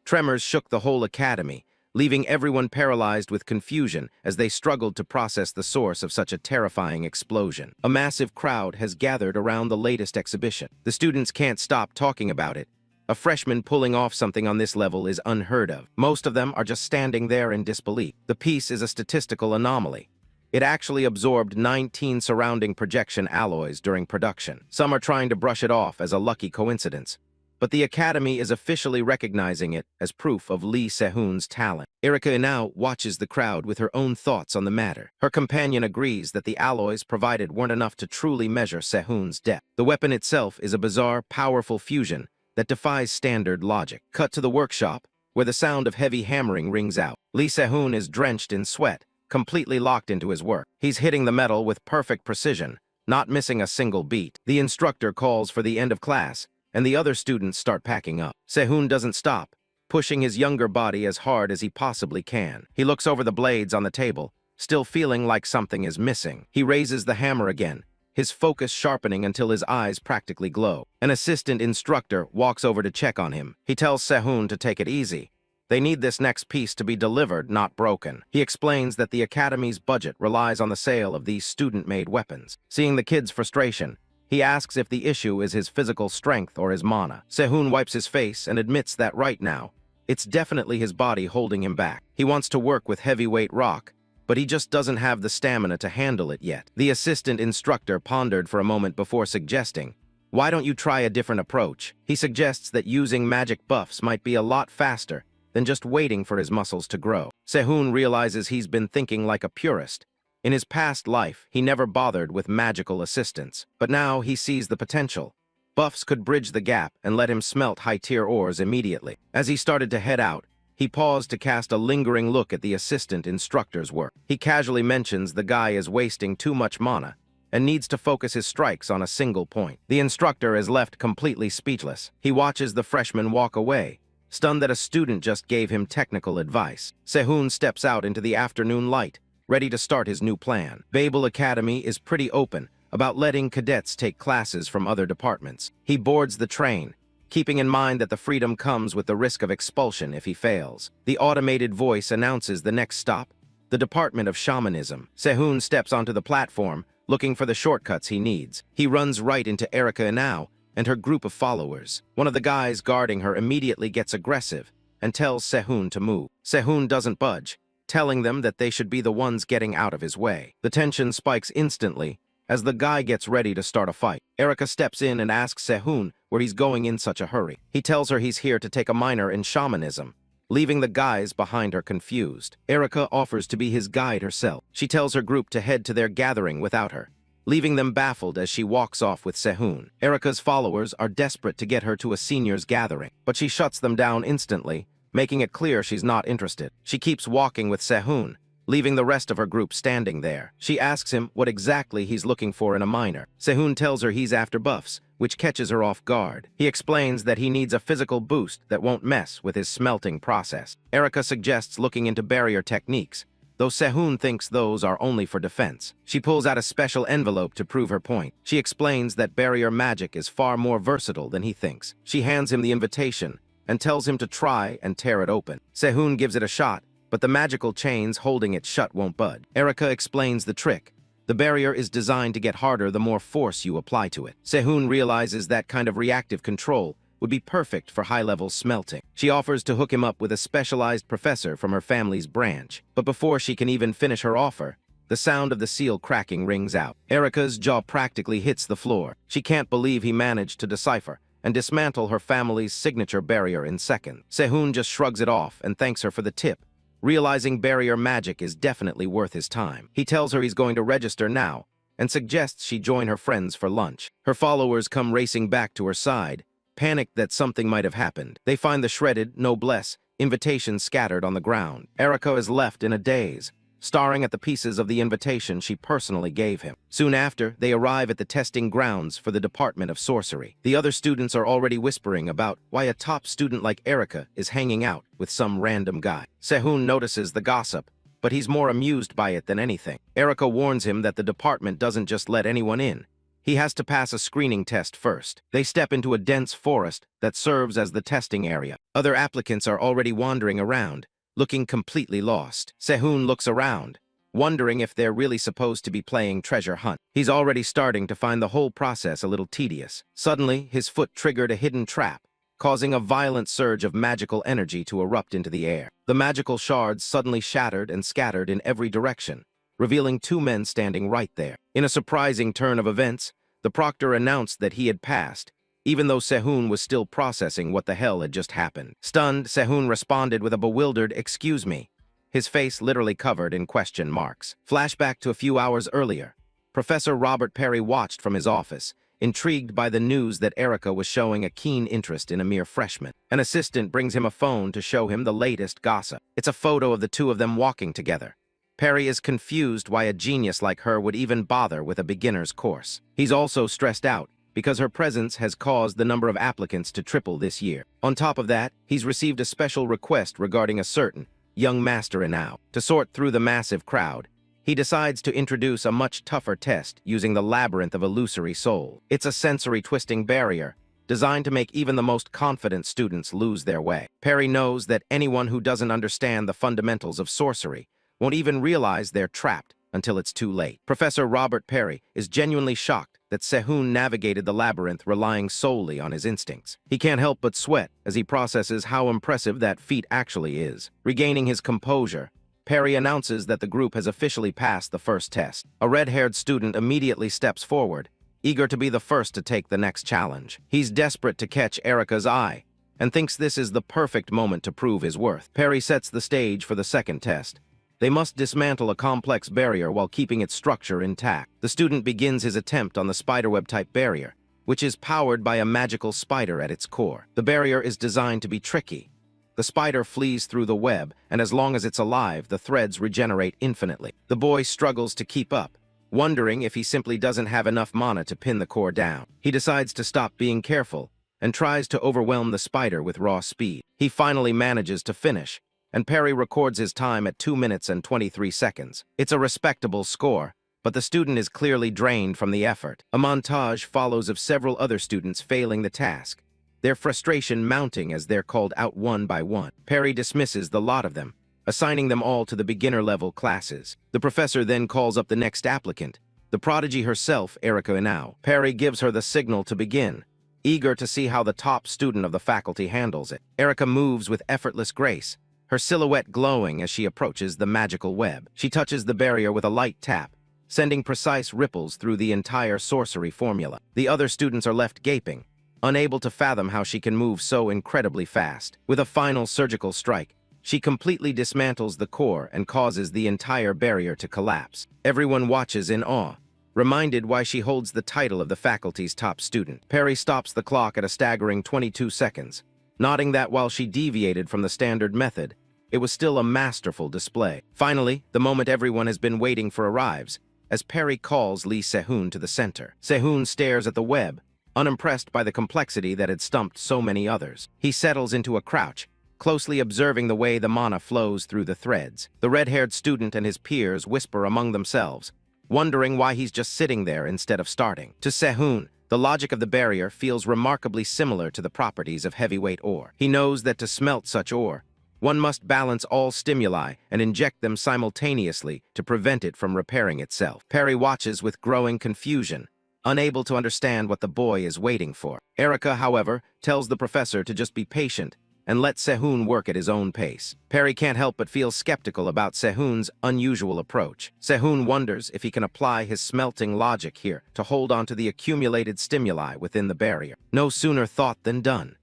Tremors shook the whole academy, leaving everyone paralyzed with confusion as they struggled to process the source of such a terrifying explosion. A massive crowd has gathered around the latest exhibition. The students can't stop talking about it. A freshman pulling off something on this level is unheard of. Most of them are just standing there in disbelief. The piece is a statistical anomaly. It actually absorbed 19 surrounding projection alloys during production. Some are trying to brush it off as a lucky coincidence, but the Academy is officially recognizing it as proof of Lee Se-Hoon's talent. Erika Inao watches the crowd with her own thoughts on the matter. Her companion agrees that the alloys provided weren't enough to truly measure Se-Hoon's depth. The weapon itself is a bizarre, powerful fusion that defies standard logic. Cut to the workshop, where the sound of heavy hammering rings out. Lee Se-Hoon is drenched in sweat, completely locked into his work. He's hitting the metal with perfect precision, not missing a single beat. The instructor calls for the end of class, and the other students start packing up. Se-Hoon doesn't stop, pushing his younger body as hard as he possibly can. He looks over the blades on the table, still feeling like something is missing. He raises the hammer again, his focus sharpening until his eyes practically glow. An assistant instructor walks over to check on him. He tells Se-Hoon to take it easy, They need this next piece to be delivered, not broken. He explains that the Academy's budget relies on the sale of these student-made weapons. Seeing the kid's frustration, he asks if the issue is his physical strength or his mana. Se-Hoon wipes his face and admits that right now, it's definitely his body holding him back. He wants to work with heavyweight rock, but he just doesn't have the stamina to handle it yet. The assistant instructor pondered for a moment before suggesting, "Why don't you try a different approach?" He suggests that using magic buffs might be a lot faster than just waiting for his muscles to grow. Se-Hoon realizes he's been thinking like a purist. In his past life, he never bothered with magical assistance, but now he sees the potential. Buffs could bridge the gap and let him smelt high-tier ores immediately. As he started to head out, he paused to cast a lingering look at the assistant instructor's work. He casually mentions the guy is wasting too much mana and needs to focus his strikes on a single point. The instructor is left completely speechless. He watches the freshman walk away, stunned that a student just gave him technical advice. Se-Hoon steps out into the afternoon light, ready to start his new plan. Babel Academy is pretty open about letting cadets take classes from other departments. He boards the train, keeping in mind that the freedom comes with the risk of expulsion if he fails. The automated voice announces the next stop, the Department of Shamanism. Se-Hoon steps onto the platform, looking for the shortcuts he needs. He runs right into Erica Inao and her group of followers. One of the guys guarding her immediately gets aggressive and tells Se-Hoon to move. Se-Hoon doesn't budge, telling them that they should be the ones getting out of his way. The tension spikes instantly as the guy gets ready to start a fight. Erica steps in and asks Se-Hoon where he's going in such a hurry. He tells her he's here to take a minor in shamanism, leaving the guys behind her confused. Erica offers to be his guide herself. She tells her group to head to their gathering without her, leaving them baffled as she walks off with Se-Hoon. Erica's followers are desperate to get her to a seniors gathering, but she shuts them down instantly, making it clear she's not interested. She keeps walking with Se-Hoon, leaving the rest of her group standing there. She asks him what exactly he's looking for in a minor. Se-Hoon tells her he's after buffs, which catches her off guard. He explains that he needs a physical boost that won't mess with his smelting process. Erica suggests looking into barrier techniques, though Se-Hoon thinks those are only for defense. She pulls out a special envelope to prove her point. She explains that barrier magic is far more versatile than he thinks. She hands him the invitation and tells him to try and tear it open. Se-Hoon gives it a shot, but the magical chains holding it shut won't budge. Erica explains the trick. The barrier is designed to get harder the more force you apply to it. Se-Hoon realizes that kind of reactive control would be perfect for high-level smelting. She offers to hook him up with a specialized professor from her family's branch. But before she can even finish her offer, the sound of the seal cracking rings out. Erica's jaw practically hits the floor. She can't believe he managed to decipher and dismantle her family's signature barrier in seconds. Se-Hoon just shrugs it off and thanks her for the tip, realizing barrier magic is definitely worth his time. He tells her he's going to register now and suggests she join her friends for lunch. Her followers come racing back to her side, panicked that something might have happened. They find the shredded noblesse invitation scattered on the ground. Erica is left in a daze, staring at the pieces of the invitation she personally gave him. Soon after, they arrive at the testing grounds for the Department of Sorcery. The other students are already whispering about why a top student like Erica is hanging out with some random guy. Se-Hoon notices the gossip, but he's more amused by it than anything. Erica warns him that the department doesn't just let anyone in. He has to pass a screening test first. They step into a dense forest that serves as the testing area. Other applicants are already wandering around, looking completely lost. Se-Hoon looks around, wondering if they're really supposed to be playing treasure hunt. He's already starting to find the whole process a little tedious. Suddenly, his foot triggered a hidden trap, causing a violent surge of magical energy to erupt into the air. The magical shards suddenly shattered and scattered in every direction, revealing two men standing right there. In a surprising turn of events, the proctor announced that he had passed, even though Se-Hoon was still processing what the hell had just happened. Stunned, Se-Hoon responded with a bewildered "excuse me," his face literally covered in question marks. Flashback to a few hours earlier. Professor Robert Perry watched from his office, intrigued by the news that Erica was showing a keen interest in a mere freshman. An assistant brings him a phone to show him the latest gossip. It's a photo of the two of them walking together. Perry is confused why a genius like her would even bother with a beginner's course. He's also stressed out because her presence has caused the number of applicants to triple this year. On top of that, he's received a special request regarding a certain young master Inao. To sort through the massive crowd, he decides to introduce a much tougher test using the labyrinth of illusory soul. It's a sensory twisting barrier designed to make even the most confident students lose their way. Perry knows that anyone who doesn't understand the fundamentals of sorcery won't even realize they're trapped until it's too late. Professor Robert Perry is genuinely shocked that Se-Hoon navigated the labyrinth relying solely on his instincts. He can't help but sweat as he processes how impressive that feat actually is. Regaining his composure, Perry announces that the group has officially passed the first test. A red-haired student immediately steps forward, eager to be the first to take the next challenge. He's desperate to catch Erica's eye and thinks this is the perfect moment to prove his worth. Perry sets the stage for the second test. They must dismantle a complex barrier while keeping its structure intact. The student begins his attempt on the spiderweb-type barrier, which is powered by a magical spider at its core. The barrier is designed to be tricky. The spider flees through the web, and as long as it's alive, the threads regenerate infinitely. The boy struggles to keep up, wondering if he simply doesn't have enough mana to pin the core down. He decides to stop being careful and tries to overwhelm the spider with raw speed. He finally manages to finish, and Perry records his time at 2 minutes and 23 seconds. It's a respectable score, but the student is clearly drained from the effort. A montage follows of several other students failing the task, their frustration mounting as they're called out one by one. Perry dismisses the lot of them, assigning them all to the beginner-level classes. The professor then calls up the next applicant, the prodigy herself, Erica Inao. Perry gives her the signal to begin, eager to see how the top student of the faculty handles it. Erica moves with effortless grace, her silhouette glowing as she approaches the magical web. She touches the barrier with a light tap, sending precise ripples through the entire sorcery formula. The other students are left gaping, unable to fathom how she can move so incredibly fast. With a final surgical strike, she completely dismantles the core and causes the entire barrier to collapse. Everyone watches in awe, reminded why she holds the title of the faculty's top student. Perry stops the clock at a staggering 22 seconds, noting that while she deviated from the standard method, it was still a masterful display. Finally, the moment everyone has been waiting for arrives, as Perry calls Se-Hoon to the center. Se-Hoon stares at the web, unimpressed by the complexity that had stumped so many others. He settles into a crouch, closely observing the way the mana flows through the threads. The red-haired student and his peers whisper among themselves, wondering why he's just sitting there instead of starting. To Se-Hoon, the logic of the barrier feels remarkably similar to the properties of heavyweight ore. He knows that to smelt such ore, one must balance all stimuli and inject them simultaneously to prevent it from repairing itself. Perry watches with growing confusion, unable to understand what the boy is waiting for. Erica, however, tells the professor to just be patient and let Se-Hoon work at his own pace. Perry can't help but feel skeptical about Se-Hoon's unusual approach. Se-Hoon wonders if he can apply his smelting logic here to hold on to the accumulated stimuli within the barrier. No sooner thought than done.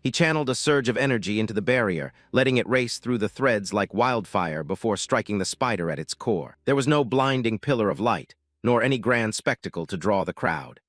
He channeled a surge of energy into the barrier, letting it race through the threads like wildfire before striking the spider at its core. There was no blinding pillar of light, nor any grand spectacle to draw the crowd.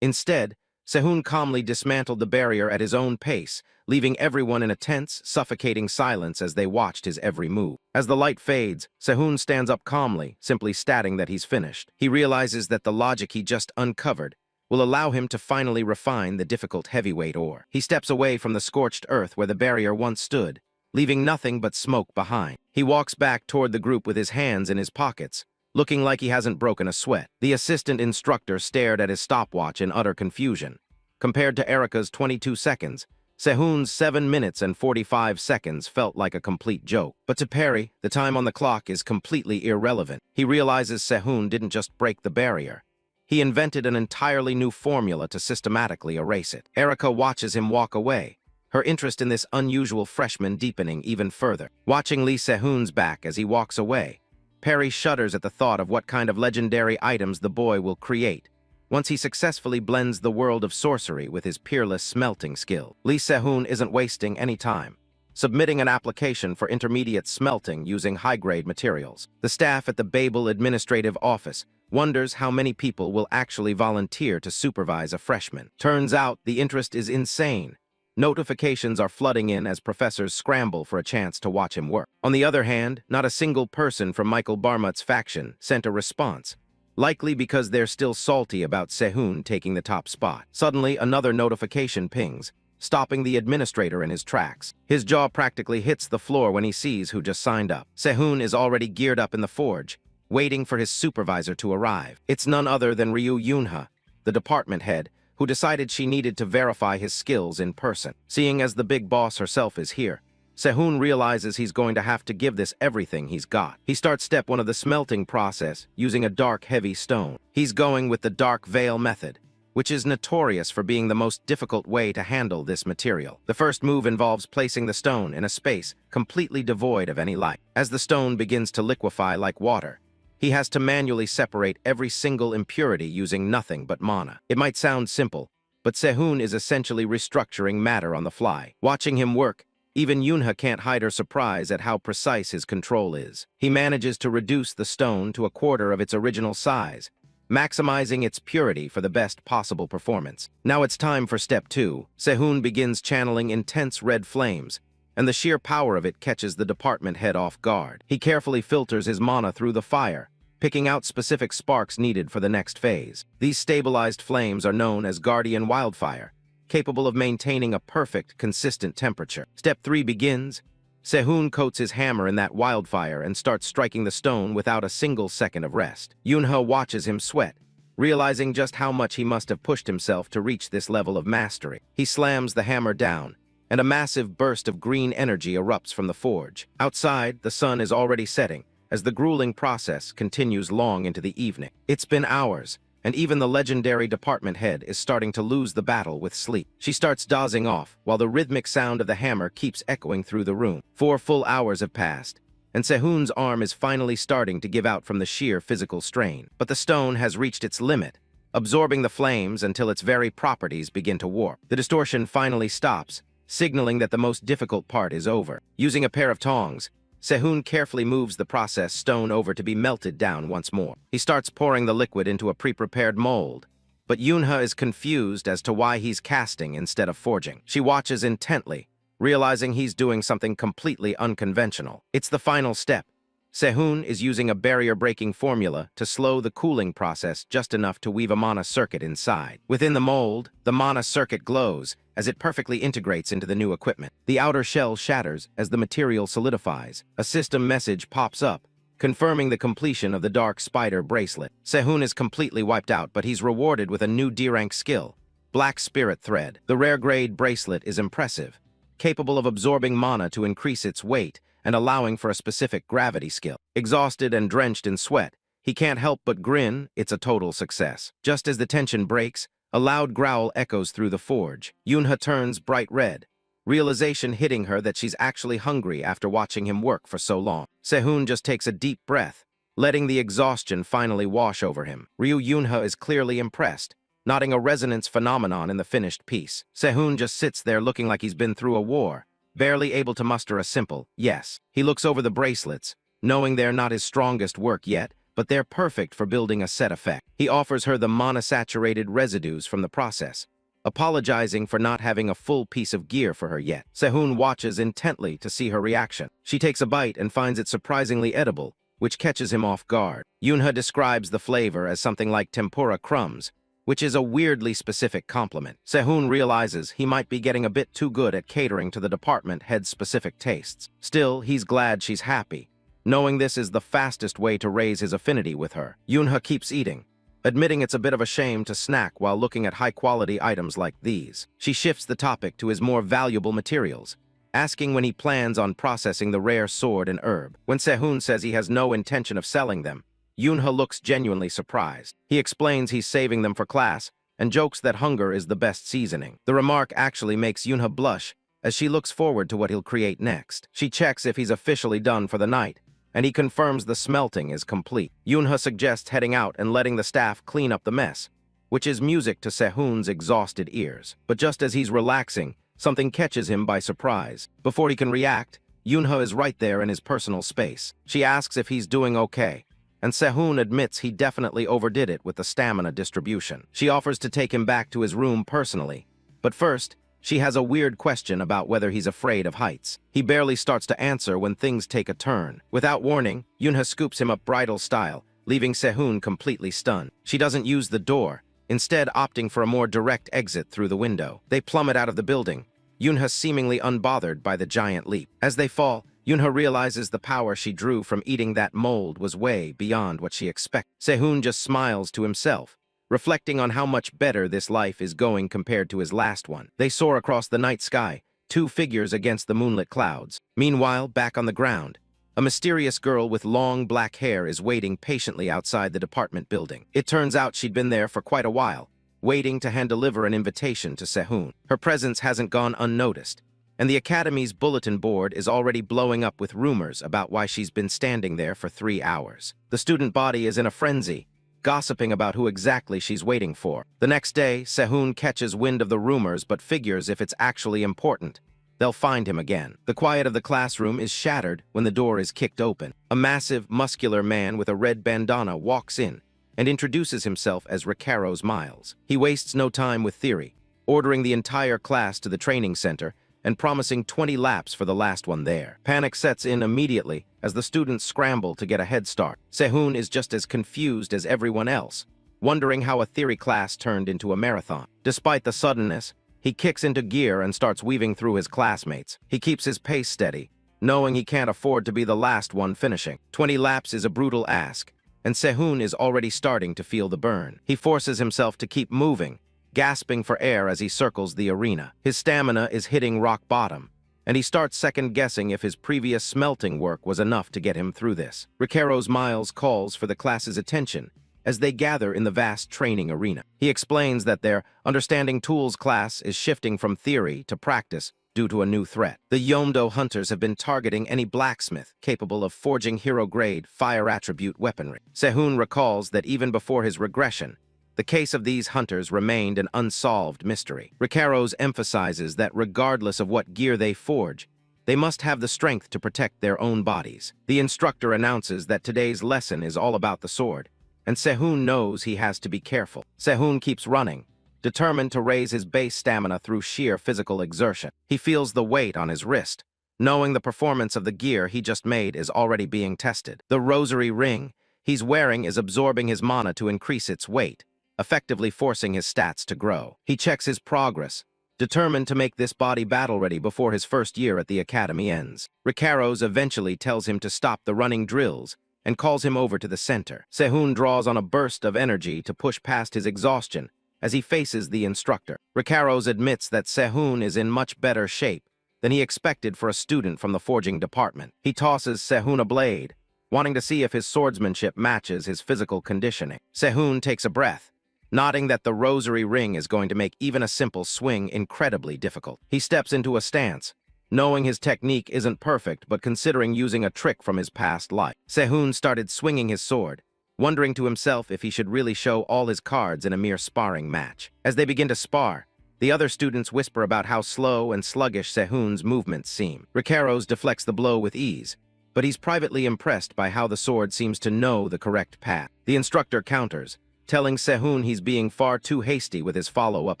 Instead, Se-Hoon calmly dismantled the barrier at his own pace, leaving everyone in a tense, suffocating silence as they watched his every move. As the light fades, Se-Hoon stands up calmly, simply stating that he's finished. He realizes that the logic he just uncovered will allow him to finally refine the difficult heavyweight ore. He steps away from the scorched earth where the barrier once stood, leaving nothing but smoke behind. He walks back toward the group with his hands in his pockets, looking like he hasn't broken a sweat. The assistant instructor stared at his stopwatch in utter confusion. Compared to Erica's 22 seconds, Se-Hoon's 7 minutes and 45 seconds felt like a complete joke. But to Perry, the time on the clock is completely irrelevant. He realizes Se-Hoon didn't just break the barrier. He invented an entirely new formula to systematically erase it. Erica watches him walk away, her interest in this unusual freshman deepening even further. Watching Se-Hoon's back as he walks away, Perry shudders at the thought of what kind of legendary items the boy will create once he successfully blends the world of sorcery with his peerless smelting skill. Se-Hoon isn't wasting any time, submitting an application for intermediate smelting using high-grade materials. The staff at the Babel Administrative Office wonders how many people will actually volunteer to supervise a freshman. Turns out the interest is insane. Notifications are flooding in as professors scramble for a chance to watch him work. On the other hand, not a single person from Michael Barmut's faction sent a response, likely because they're still salty about Se-Hoon taking the top spot. Suddenly, another notification pings, stopping the administrator in his tracks. His jaw practically hits the floor when he sees who just signed up. Se-Hoon is already geared up in the forge, waiting for his supervisor to arrive. It's none other than Ryu Yunha, the department head, who decided she needed to verify his skills in person. Seeing as the big boss herself is here, Se-Hoon realizes he's going to have to give this everything he's got. He starts step 1 of the smelting process using a dark, heavy stone. He's going with the dark veil method, which is notorious for being the most difficult way to handle this material. The first move involves placing the stone in a space completely devoid of any light. As the stone begins to liquefy like water, he has to manually separate every single impurity using nothing but mana. It might sound simple, but Se-Hoon is essentially restructuring matter on the fly. Watching him work, even Yunha can't hide her surprise at how precise his control is. He manages to reduce the stone to a quarter of its original size, maximizing its purity for the best possible performance. Now it's time for step 2. Se-Hoon begins channeling intense red flames, and the sheer power of it catches the department head off guard. He carefully filters his mana through the fire, picking out specific sparks needed for the next phase. These stabilized flames are known as Guardian Wildfire, capable of maintaining a perfect, consistent temperature. Step 3 begins. Se-Hoon coats his hammer in that wildfire and starts striking the stone without a single second of rest. Yunha watches him sweat, realizing just how much he must have pushed himself to reach this level of mastery. He slams the hammer down, and a massive burst of green energy erupts from the forge. Outside, the sun is already setting, as the grueling process continues long into the evening. It's been hours, and even the legendary department head is starting to lose the battle with sleep. She starts dozing off, while the rhythmic sound of the hammer keeps echoing through the room. 4 full hours have passed, and Se-Hoon's arm is finally starting to give out from the sheer physical strain. But the stone has reached its limit, absorbing the flames until its very properties begin to warp. The distortion finally stops, signaling that the most difficult part is over. Using a pair of tongs, Se-Hoon carefully moves the processed stone over to be melted down once more. He starts pouring the liquid into a pre-prepared mold, but Yunha is confused as to why he's casting instead of forging. She watches intently, realizing he's doing something completely unconventional. It's the final step. Se-Hoon is using a barrier-breaking formula to slow the cooling process just enough to weave a mana circuit inside. Within the mold, the mana circuit glows as it perfectly integrates into the new equipment. The outer shell shatters as the material solidifies. A system message pops up, confirming the completion of the Dark Spider bracelet. Se-Hoon is completely wiped out, but he's rewarded with a new D-rank skill, Black Spirit Thread. The rare-grade bracelet is impressive, capable of absorbing mana to increase its weight and allowing for a specific gravity skill. Exhausted and drenched in sweat, he can't help but grin. It's a total success. Just as the tension breaks, a loud growl echoes through the forge. Yunha turns bright red, realization hitting her that she's actually hungry after watching him work for so long. Se-Hoon just takes a deep breath, letting the exhaustion finally wash over him. Yunha is clearly impressed, noting a resonance phenomenon in the finished piece. Se-Hoon just sits there looking like he's been through a war, barely able to muster a simple yes. He looks over the bracelets, knowing they're not his strongest work yet, but they're perfect for building a set effect. He offers her the mana-saturated residues from the process, apologizing for not having a full piece of gear for her yet. Se-Hoon watches intently to see her reaction. She takes a bite and finds it surprisingly edible, which catches him off guard. Yunha describes the flavor as something like tempura crumbs, which is a weirdly specific compliment. Se-Hoon realizes he might be getting a bit too good at catering to the department head's specific tastes. Still, he's glad she's happy, knowing this is the fastest way to raise his affinity with her. Yunha keeps eating, admitting it's a bit of a shame to snack while looking at high-quality items like these. She shifts the topic to his more valuable materials, asking when he plans on processing the rare sword and herb. When Se-Hoon says he has no intention of selling them, Yunha looks genuinely surprised. He explains he's saving them for class and jokes that hunger is the best seasoning. The remark actually makes Yunha blush as she looks forward to what he'll create next. She checks if he's officially done for the night, and he confirms the smelting is complete. Yunha suggests heading out and letting the staff clean up the mess, which is music to Se-Hoon's exhausted ears. But just as he's relaxing, something catches him by surprise. Before he can react, Yunha is right there in his personal space. She asks if he's doing okay, and Se-Hoon admits he definitely overdid it with the stamina distribution. She offers to take him back to his room personally, but first, she has a weird question about whether he's afraid of heights. He barely starts to answer when things take a turn. Without warning, Yunha scoops him up bridal style, leaving Se-Hoon completely stunned. She doesn't use the door, instead opting for a more direct exit through the window. They plummet out of the building, Yunha seemingly unbothered by the giant leap. As they fall, Yunha realizes the power she drew from eating that mold was way beyond what she expected. Se-Hoon just smiles to himself, reflecting on how much better this life is going compared to his last one. They soar across the night sky, two figures against the moonlit clouds. Meanwhile, back on the ground, a mysterious girl with long black hair is waiting patiently outside the department building. It turns out she'd been there for quite a while, waiting to hand-deliver an invitation to Se-Hoon. Her presence hasn't gone unnoticed, and the Academy's bulletin board is already blowing up with rumors about why she's been standing there for 3 hours. The student body is in a frenzy, gossiping about who exactly she's waiting for. The next day, Se-Hoon catches wind of the rumors but figures if it's actually important, they'll find him again. The quiet of the classroom is shattered when the door is kicked open. A massive, muscular man with a red bandana walks in and introduces himself as Regressor Miles. He wastes no time with theory, ordering the entire class to the training center and promising 20 laps for the last one there. Panic sets in immediately as the students scramble to get a head start. Se-Hoon is just as confused as everyone else, wondering how a theory class turned into a marathon. Despite the suddenness, he kicks into gear and starts weaving through his classmates. He keeps his pace steady, knowing he can't afford to be the last one finishing. 20 laps is a brutal ask, and Se-Hoon is already starting to feel the burn. He forces himself to keep moving, gasping for air as he circles the arena. His stamina is hitting rock bottom, and he starts second-guessing if his previous smelting work was enough to get him through this. Regressor Miles calls for the class's attention as they gather in the vast training arena. He explains that their Understanding Tools class is shifting from theory to practice due to a new threat. The Yomdo hunters have been targeting any blacksmith capable of forging hero-grade, fire attribute weaponry. Se-Hoon recalls that even before his regression, the case of these hunters remained an unsolved mystery. Regressor emphasizes that regardless of what gear they forge, they must have the strength to protect their own bodies. The instructor announces that today's lesson is all about the sword, and Se-Hoon knows he has to be careful. Se-Hoon keeps running, determined to raise his base stamina through sheer physical exertion. He feels the weight on his wrist, knowing the performance of the gear he just made is already being tested. The rosary ring he's wearing is absorbing his mana to increase its weight, effectively forcing his stats to grow. He checks his progress, determined to make this body battle-ready before his first year at the academy ends. Regressor eventually tells him to stop the running drills and calls him over to the center. Se-Hoon draws on a burst of energy to push past his exhaustion as he faces the instructor. Regressor admits that Se-Hoon is in much better shape than he expected for a student from the forging department. He tosses Se-Hoon a blade, wanting to see if his swordsmanship matches his physical conditioning. Se-Hoon takes a breath, nodding that the rosary ring is going to make even a simple swing incredibly difficult. He steps into a stance, knowing his technique isn't perfect but considering using a trick from his past life. Se-Hoon started swinging his sword, wondering to himself if he should really show all his cards in a mere sparring match. As they begin to spar, the other students whisper about how slow and sluggish Se-Hoon's movements seem. Regressor deflects the blow with ease, but he's privately impressed by how the sword seems to know the correct path. The instructor counters, telling Se-Hoon he's being far too hasty with his follow-up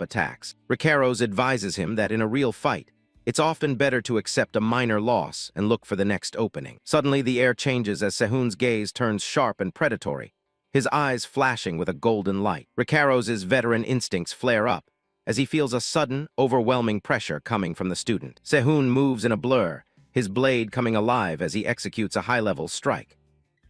attacks. Regressor advises him that in a real fight, it's often better to accept a minor loss and look for the next opening. Suddenly, the air changes as Se-Hoon's gaze turns sharp and predatory, his eyes flashing with a golden light. Regressor's veteran instincts flare up as he feels a sudden, overwhelming pressure coming from the student. Se-Hoon moves in a blur, his blade coming alive as he executes a high-level strike.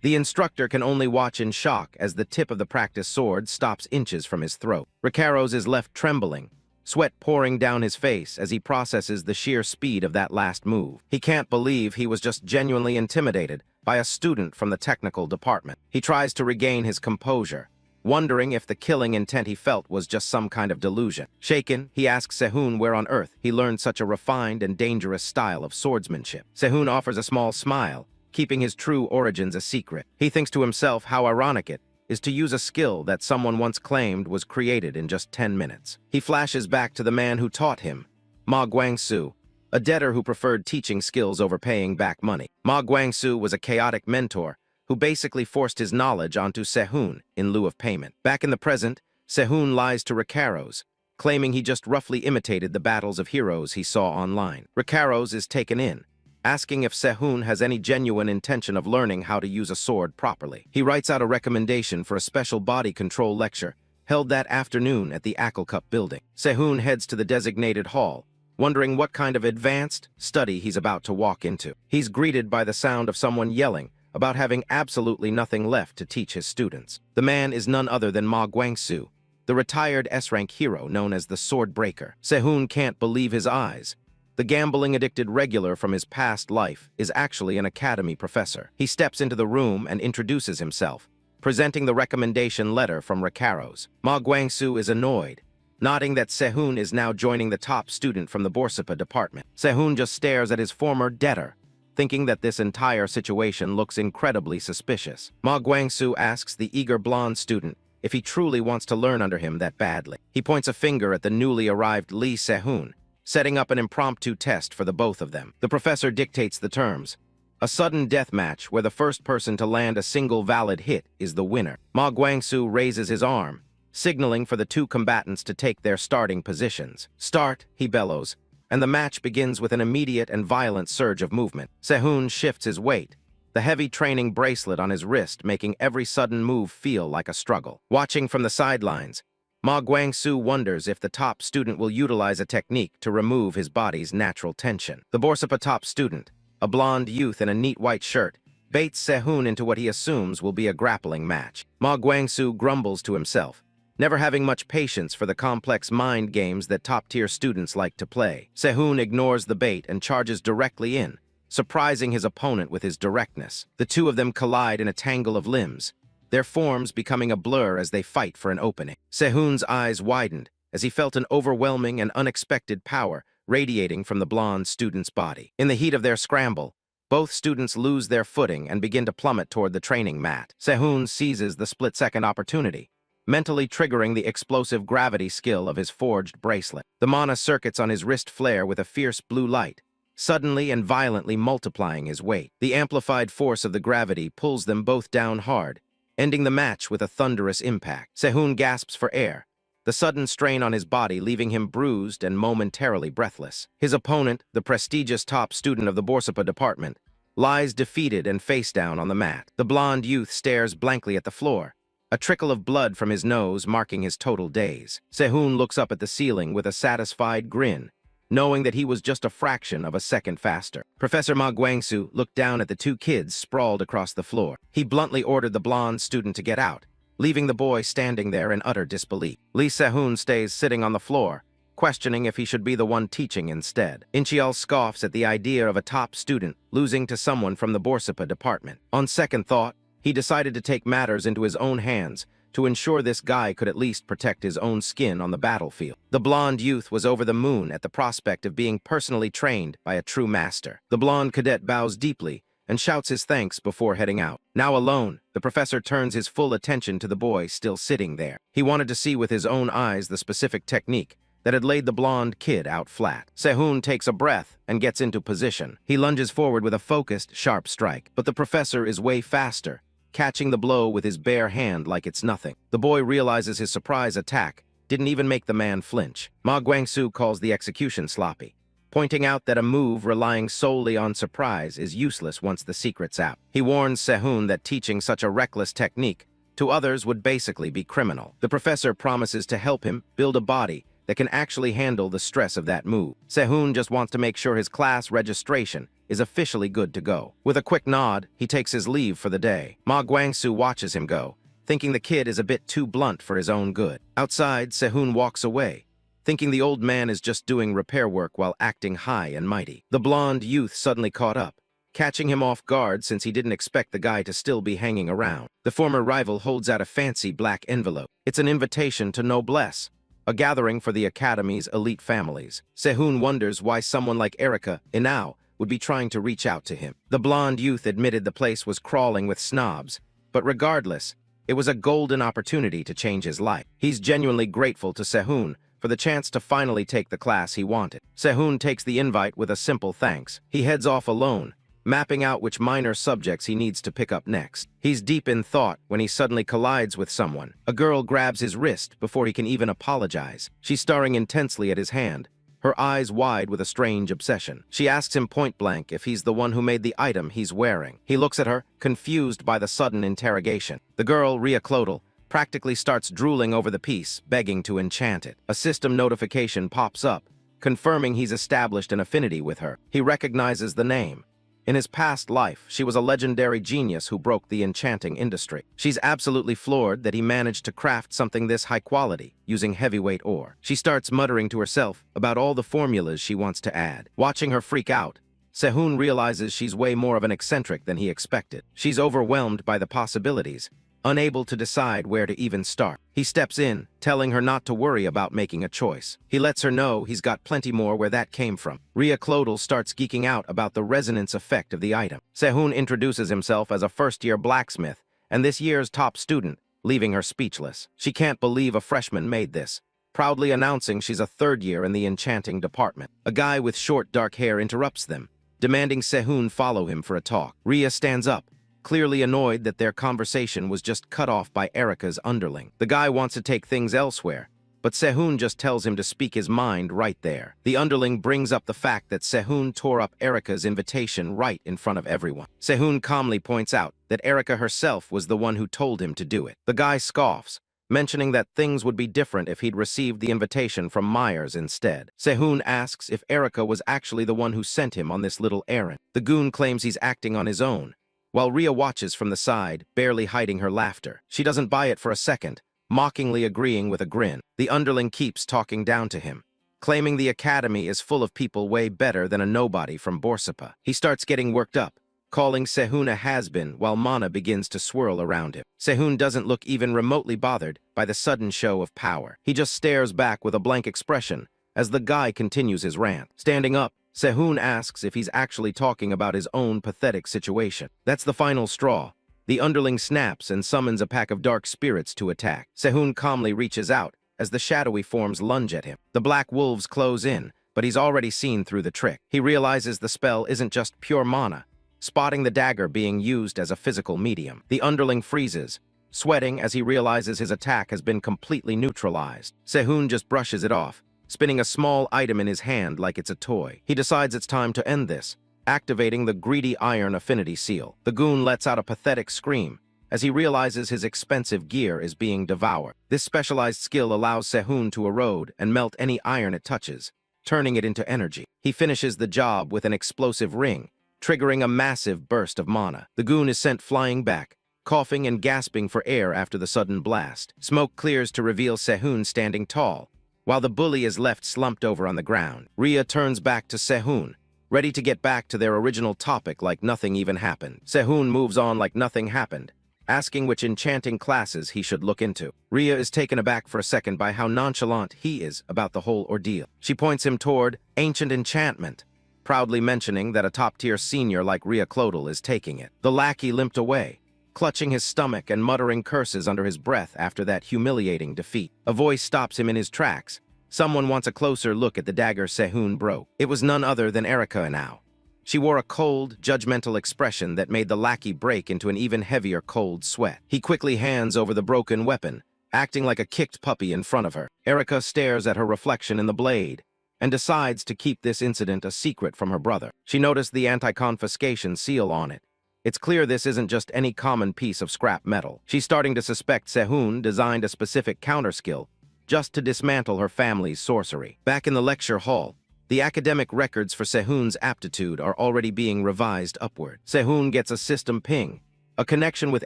The instructor can only watch in shock as the tip of the practice sword stops inches from his throat. Regressor is left trembling, sweat pouring down his face as he processes the sheer speed of that last move. He can't believe he was just genuinely intimidated by a student from the technical department. He tries to regain his composure, wondering if the killing intent he felt was just some kind of delusion. Shaken, he asks Se-Hoon where on earth he learned such a refined and dangerous style of swordsmanship. Se-Hoon offers a small smile, keeping his true origins a secret. He thinks to himself how ironic it is to use a skill that someone once claimed was created in just 10 minutes. He flashes back to the man who taught him, Ma Guangsu, a debtor who preferred teaching skills over paying back money. Ma Guangsu was a chaotic mentor who basically forced his knowledge onto Se-Hoon in lieu of payment. Back in the present, Se-Hoon lies to Regressor, claiming he just roughly imitated the battles of heroes he saw online. Regressor is taken in, asking if Se-Hoon has any genuine intention of learning how to use a sword properly. He writes out a recommendation for a special body control lecture held that afternoon at the Cup building. Se-Hoon heads to the designated hall, wondering what kind of advanced study he's about to walk into. He's greeted by the sound of someone yelling about having absolutely nothing left to teach his students. The man is none other than Ma Guangsu, the retired S-rank hero known as the Sword Breaker. Se-Hoon can't believe his eyes. The gambling-addicted regular from his past life is actually an academy professor. He steps into the room and introduces himself, presenting the recommendation letter from Regressor. Ma Guangsu is annoyed, noting that Se-Hoon is now joining the top student from the Borsapa department. Se-Hoon just stares at his former debtor, thinking that this entire situation looks incredibly suspicious. Ma Guangsu asks the eager blonde student if he truly wants to learn under him that badly. He points a finger at the newly arrived Lee Se-Hoon, setting up an impromptu test for the both of them. The professor dictates the terms: a sudden death match where the first person to land a single valid hit is the winner. Ma Guangsu raises his arm, signaling for the two combatants to take their starting positions. "Start," he bellows, and the match begins with an immediate and violent surge of movement. Se-Hoon shifts his weight, the heavy training bracelet on his wrist making every sudden move feel like a struggle. Watching from the sidelines, Ma Guangsu wonders if the top student will utilize a technique to remove his body's natural tension. The Borsapa top student, a blonde youth in a neat white shirt, baits Se-Hoon into what he assumes will be a grappling match. Ma Guangsu grumbles to himself, never having much patience for the complex mind games that top-tier students like to play. Se-Hoon ignores the bait and charges directly in, surprising his opponent with his directness. The two of them collide in a tangle of limbs, their forms becoming a blur as they fight for an opening. Se-Hoon's eyes widened as he felt an overwhelming and unexpected power radiating from the blonde student's body. In the heat of their scramble, both students lose their footing and begin to plummet toward the training mat. Se-Hoon seizes the split-second opportunity, mentally triggering the explosive gravity skill of his forged bracelet. The mana circuits on his wrist flare with a fierce blue light, suddenly and violently multiplying his weight. The amplified force of the gravity pulls them both down hard, ending the match with a thunderous impact. Se-Hoon gasps for air, the sudden strain on his body leaving him bruised and momentarily breathless. His opponent, the prestigious top student of the Borsapa department, lies defeated and face down on the mat. The blonde youth stares blankly at the floor, a trickle of blood from his nose marking his total daze. Se-Hoon looks up at the ceiling with a satisfied grin, knowing that he was just a fraction of a second faster. Professor Ma Guangsu looked down at the two kids sprawled across the floor. He bluntly ordered the blonde student to get out, leaving the boy standing there in utter disbelief. Lee Se-Hoon stays sitting on the floor, questioning if he should be the one teaching instead. Inchial scoffs at the idea of a top student losing to someone from the Borsapa department. On second thought, he decided to take matters into his own hands to ensure this guy could at least protect his own skin on the battlefield. The blonde youth was over the moon at the prospect of being personally trained by a true master. The blonde cadet bows deeply and shouts his thanks before heading out. Now alone, the professor turns his full attention to the boy still sitting there. He wanted to see with his own eyes the specific technique that had laid the blonde kid out flat. Se-Hoon takes a breath and gets into position. He lunges forward with a focused, sharp strike, but the professor is way faster, catching the blow with his bare hand like it's nothing. The boy realizes his surprise attack didn't even make the man flinch. Ma Guangsu calls the execution sloppy, pointing out that a move relying solely on surprise is useless once the secret's out. He warns Se-Hoon that teaching such a reckless technique to others would basically be criminal. The professor promises to help him build a body that can actually handle the stress of that move. Se-Hoon just wants to make sure his class registration is officially good to go. With a quick nod, he takes his leave for the day. Ma Guangsu watches him go, thinking the kid is a bit too blunt for his own good. Outside, Se-Hoon walks away, thinking the old man is just doing repair work while acting high and mighty. The blonde youth suddenly caught up, catching him off guard since he didn't expect the guy to still be hanging around. The former rival holds out a fancy black envelope. It's an invitation to Noblesse, a gathering for the Academy's elite families. Se-Hoon wonders why someone like Erika Inao would be trying to reach out to him. The blonde youth admitted the place was crawling with snobs, but regardless, it was a golden opportunity to change his life. He's genuinely grateful to Se-Hoon for the chance to finally take the class he wanted. Se-Hoon takes the invite with a simple thanks. He heads off alone, mapping out which minor subjects he needs to pick up next. He's deep in thought when he suddenly collides with someone. A girl grabs his wrist before he can even apologize. She's staring intensely at his hand, her eyes wide with a strange obsession. She asks him point-blank if he's the one who made the item he's wearing. He looks at her, confused by the sudden interrogation. The girl, Ria Clodal, practically starts drooling over the piece, begging to enchant it. A system notification pops up, confirming he's established an affinity with her. He recognizes the name. In his past life, she was a legendary genius who broke the enchanting industry. She's absolutely floored that he managed to craft something this high quality, using heavyweight ore. She starts muttering to herself about all the formulas she wants to add. Watching her freak out, Se-Hoon realizes she's way more of an eccentric than he expected. She's overwhelmed by the possibilities, unable to decide where to even start. He steps in, telling her not to worry about making a choice. He lets her know he's got plenty more where that came from. Regressor starts geeking out about the resonance effect of the item. Se-Hoon introduces himself as a first-year blacksmith, and this year's top student, leaving her speechless. She can't believe a freshman made this, proudly announcing she's a third year in the enchanting department. A guy with short dark hair interrupts them, demanding Se-Hoon follow him for a talk. Rhea stands up, clearly annoyed that their conversation was just cut off by Erica's underling. The guy wants to take things elsewhere, but Se-Hoon just tells him to speak his mind right there. The underling brings up the fact that Se-Hoon tore up Erica's invitation right in front of everyone. Se-Hoon calmly points out that Erica herself was the one who told him to do it. The guy scoffs, mentioning that things would be different if he'd received the invitation from Myers instead. Se-Hoon asks if Erica was actually the one who sent him on this little errand. The goon claims he's acting on his own, while Rhea watches from the side, barely hiding her laughter. She doesn't buy it for a second, mockingly agreeing with a grin. The underling keeps talking down to him, claiming the academy is full of people way better than a nobody from Borsippa. He starts getting worked up, calling Se-Hoon a has-been while mana begins to swirl around him. Se-Hoon doesn't look even remotely bothered by the sudden show of power. He just stares back with a blank expression as the guy continues his rant. Standing up, Se-Hoon asks if he's actually talking about his own pathetic situation. That's the final straw. The underling snaps and summons a pack of dark spirits to attack. Se-Hoon calmly reaches out as the shadowy forms lunge at him. The black wolves close in, but he's already seen through the trick. He realizes the spell isn't just pure mana, spotting the dagger being used as a physical medium. The underling freezes, sweating as he realizes his attack has been completely neutralized. Se-Hoon just brushes it off, spinning a small item in his hand like it's a toy. He decides it's time to end this, activating the greedy iron affinity seal. The goon lets out a pathetic scream as he realizes his expensive gear is being devoured. This specialized skill allows Se-Hoon to erode and melt any iron it touches, turning it into energy. He finishes the job with an explosive ring, triggering a massive burst of mana. The goon is sent flying back, coughing and gasping for air after the sudden blast. Smoke clears to reveal Se-Hoon standing tall, while the bully is left slumped over on the ground. Rhea turns back to Se-Hoon, ready to get back to their original topic like nothing even happened. Se-Hoon moves on like nothing happened, asking which enchanting classes he should look into. Rhea is taken aback for a second by how nonchalant he is about the whole ordeal. She points him toward ancient enchantment, proudly mentioning that a top-tier senior like Regressor is taking it. The lackey limped away, clutching his stomach and muttering curses under his breath after that humiliating defeat. A voice stops him in his tracks. Someone wants a closer look at the dagger Se-Hoon broke. It was none other than Erica now. She wore a cold, judgmental expression that made the lackey break into an even heavier cold sweat. He quickly hands over the broken weapon, acting like a kicked puppy in front of her. Erica stares at her reflection in the blade and decides to keep this incident a secret from her brother. She noticed the anti-confiscation seal on it. It's clear this isn't just any common piece of scrap metal. She's starting to suspect Se-Hoon designed a specific counterskill just to dismantle her family's sorcery. Back in the lecture hall, the academic records for Se-Hoon's aptitude are already being revised upward. Se-Hoon gets a system ping. A connection with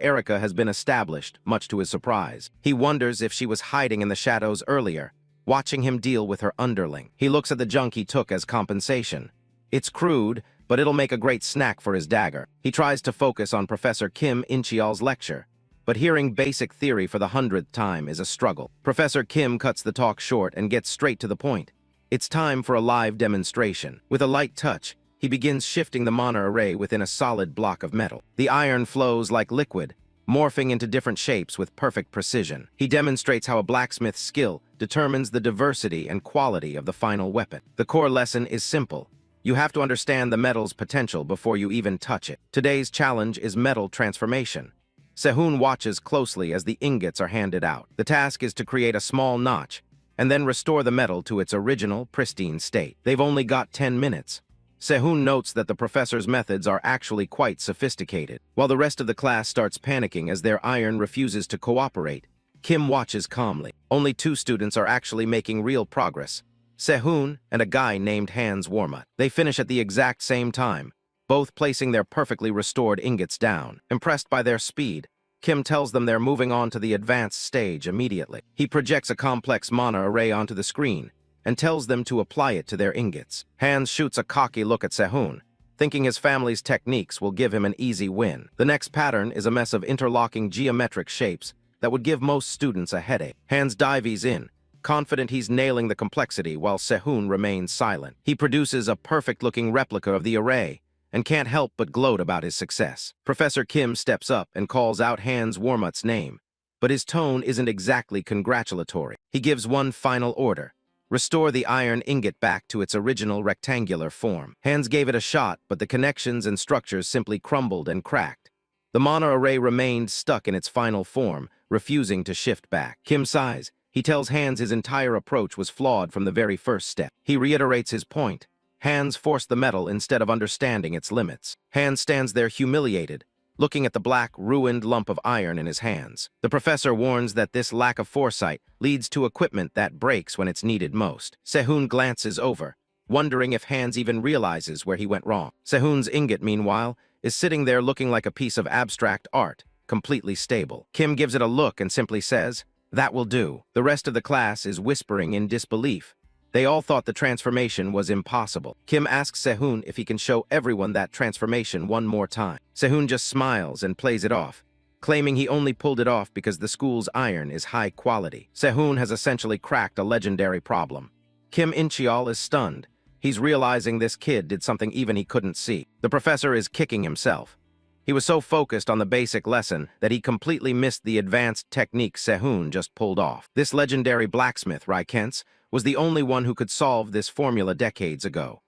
Erica has been established, much to his surprise. He wonders if she was hiding in the shadows earlier, watching him deal with her underling. He looks at the junk he took as compensation. It's crude, but it'll make a great snack for his dagger. He tries to focus on Professor Kim In-cheol's lecture, but hearing basic theory for the 100th time is a struggle. Professor Kim cuts the talk short and gets straight to the point. It's time for a live demonstration. With a light touch, he begins shifting the mana array within a solid block of metal. The iron flows like liquid, morphing into different shapes with perfect precision. He demonstrates how a blacksmith's skill determines the diversity and quality of the final weapon. The core lesson is simple. You have to understand the metal's potential before you even touch it. Today's challenge is metal transformation. Se-Hoon watches closely as the ingots are handed out. The task is to create a small notch and then restore the metal to its original, pristine state. They've only got 10 minutes. Se-Hoon notes that the professor's methods are actually quite sophisticated. While the rest of the class starts panicking as their iron refuses to cooperate, Kim watches calmly. Only 2 students are actually making real progress: Se-Hoon and a guy named Hans Warmuth. They finish at the exact same time, both placing their perfectly restored ingots down. Impressed by their speed, Kim tells them they're moving on to the advanced stage immediately. He projects a complex mana array onto the screen and tells them to apply it to their ingots. Hans shoots a cocky look at Se-Hoon, thinking his family's techniques will give him an easy win. The next pattern is a mess of interlocking geometric shapes that would give most students a headache. Hans dives in, confident he's nailing the complexity while Se-Hoon remains silent. He produces a perfect-looking replica of the array and can't help but gloat about his success. Professor Kim steps up and calls out Hans Wormut's name, but his tone isn't exactly congratulatory. He gives one final order: restore the iron ingot back to its original rectangular form. Hans gave it a shot, but the connections and structures simply crumbled and cracked. The mana array remained stuck in its final form, refusing to shift back. Kim sighs. He tells Hans his entire approach was flawed from the very first step. He reiterates his point. Hans forced the metal instead of understanding its limits. Hans stands there humiliated, looking at the black, ruined lump of iron in his hands. The professor warns that this lack of foresight leads to equipment that breaks when it's needed most. Se-Hoon glances over, wondering if Hans even realizes where he went wrong. Se-Hoon's ingot, meanwhile, is sitting there looking like a piece of abstract art, completely stable. Kim gives it a look and simply says, "That will do." The rest of the class is whispering in disbelief. They all thought the transformation was impossible. Kim asks Se-Hoon if he can show everyone that transformation one more time. Se-Hoon just smiles and plays it off, claiming he only pulled it off because the school's iron is high quality. Se-Hoon has essentially cracked a legendary problem. Kim Incheol is stunned. He's realizing this kid did something even he couldn't see. The professor is kicking himself. He was so focused on the basic lesson that he completely missed the advanced technique Se-Hoon just pulled off. This legendary blacksmith, Raikens, was the only one who could solve this formula decades ago.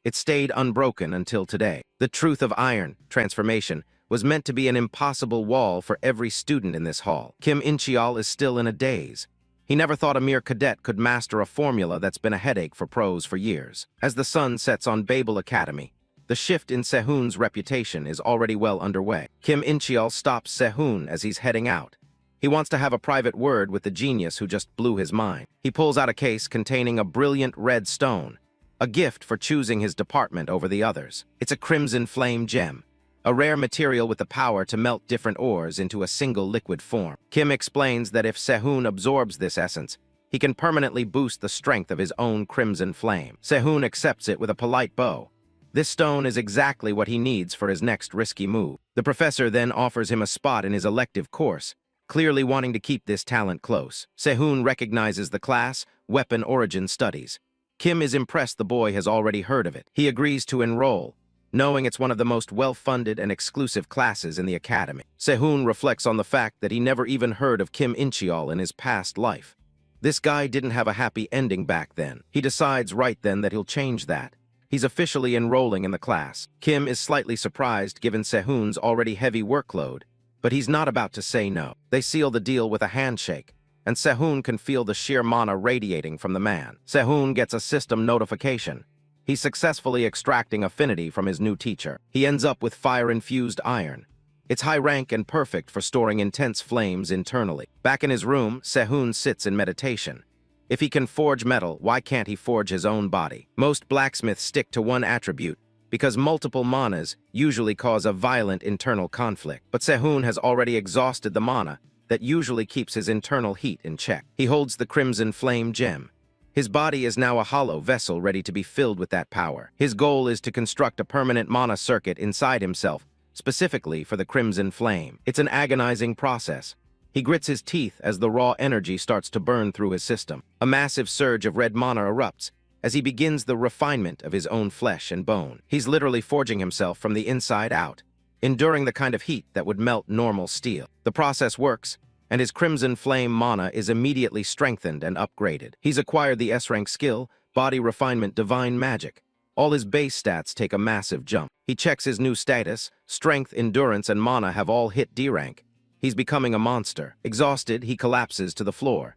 It stayed unbroken until today. The truth of iron transformation was meant to be an impossible wall for every student in this hall. Kim Incheol is still in a daze. He never thought a mere cadet could master a formula that's been a headache for pros for years. As the sun sets on Babel Academy, the shift in Se-Hoon's reputation is already well underway. Kim Incheol stops Se-Hoon as he's heading out. He wants to have a private word with the genius who just blew his mind. He pulls out a case containing a brilliant red stone, a gift for choosing his department over the others. It's a crimson flame gem, a rare material with the power to melt different ores into a single liquid form. Kim explains that if Se-Hoon absorbs this essence, he can permanently boost the strength of his own crimson flame. Se-Hoon accepts it with a polite bow. This stone is exactly what he needs for his next risky move. The professor then offers him a spot in his elective course, clearly wanting to keep this talent close. Se-Hoon recognizes the class, Weapon Origin Studies. Kim is impressed the boy has already heard of it. He agrees to enroll, knowing it's one of the most well-funded and exclusive classes in the academy. Se-Hoon reflects on the fact that he never even heard of Kim Incheol in his past life. This guy didn't have a happy ending back then. He decides right then that he'll change that. He's officially enrolling in the class. Kim is slightly surprised given Se-Hoon's already heavy workload, but he's not about to say no. They seal the deal with a handshake, and Se-Hoon can feel the sheer mana radiating from the man. Se-Hoon gets a system notification. He's successfully extracting affinity from his new teacher. He ends up with fire-infused iron. It's high rank and perfect for storing intense flames internally. Back in his room, Se-Hoon sits in meditation. If he can forge metal, why can't he forge his own body? Most blacksmiths stick to one attribute, because multiple manas usually cause a violent internal conflict. But Se-Hoon has already exhausted the mana that usually keeps his internal heat in check. He holds the crimson flame gem. His body is now a hollow vessel ready to be filled with that power. His goal is to construct a permanent mana circuit inside himself, specifically for the crimson flame. It's an agonizing process. He grits his teeth as the raw energy starts to burn through his system. A massive surge of red mana erupts as he begins the refinement of his own flesh and bone. He's literally forging himself from the inside out, enduring the kind of heat that would melt normal steel. The process works, and his crimson flame mana is immediately strengthened and upgraded. He's acquired the S-rank skill, Body Refinement Divine Magic. All his base stats take a massive jump. He checks his new status. Strength, endurance, and mana have all hit D rank. He's becoming a monster. Exhausted, he collapses to the floor.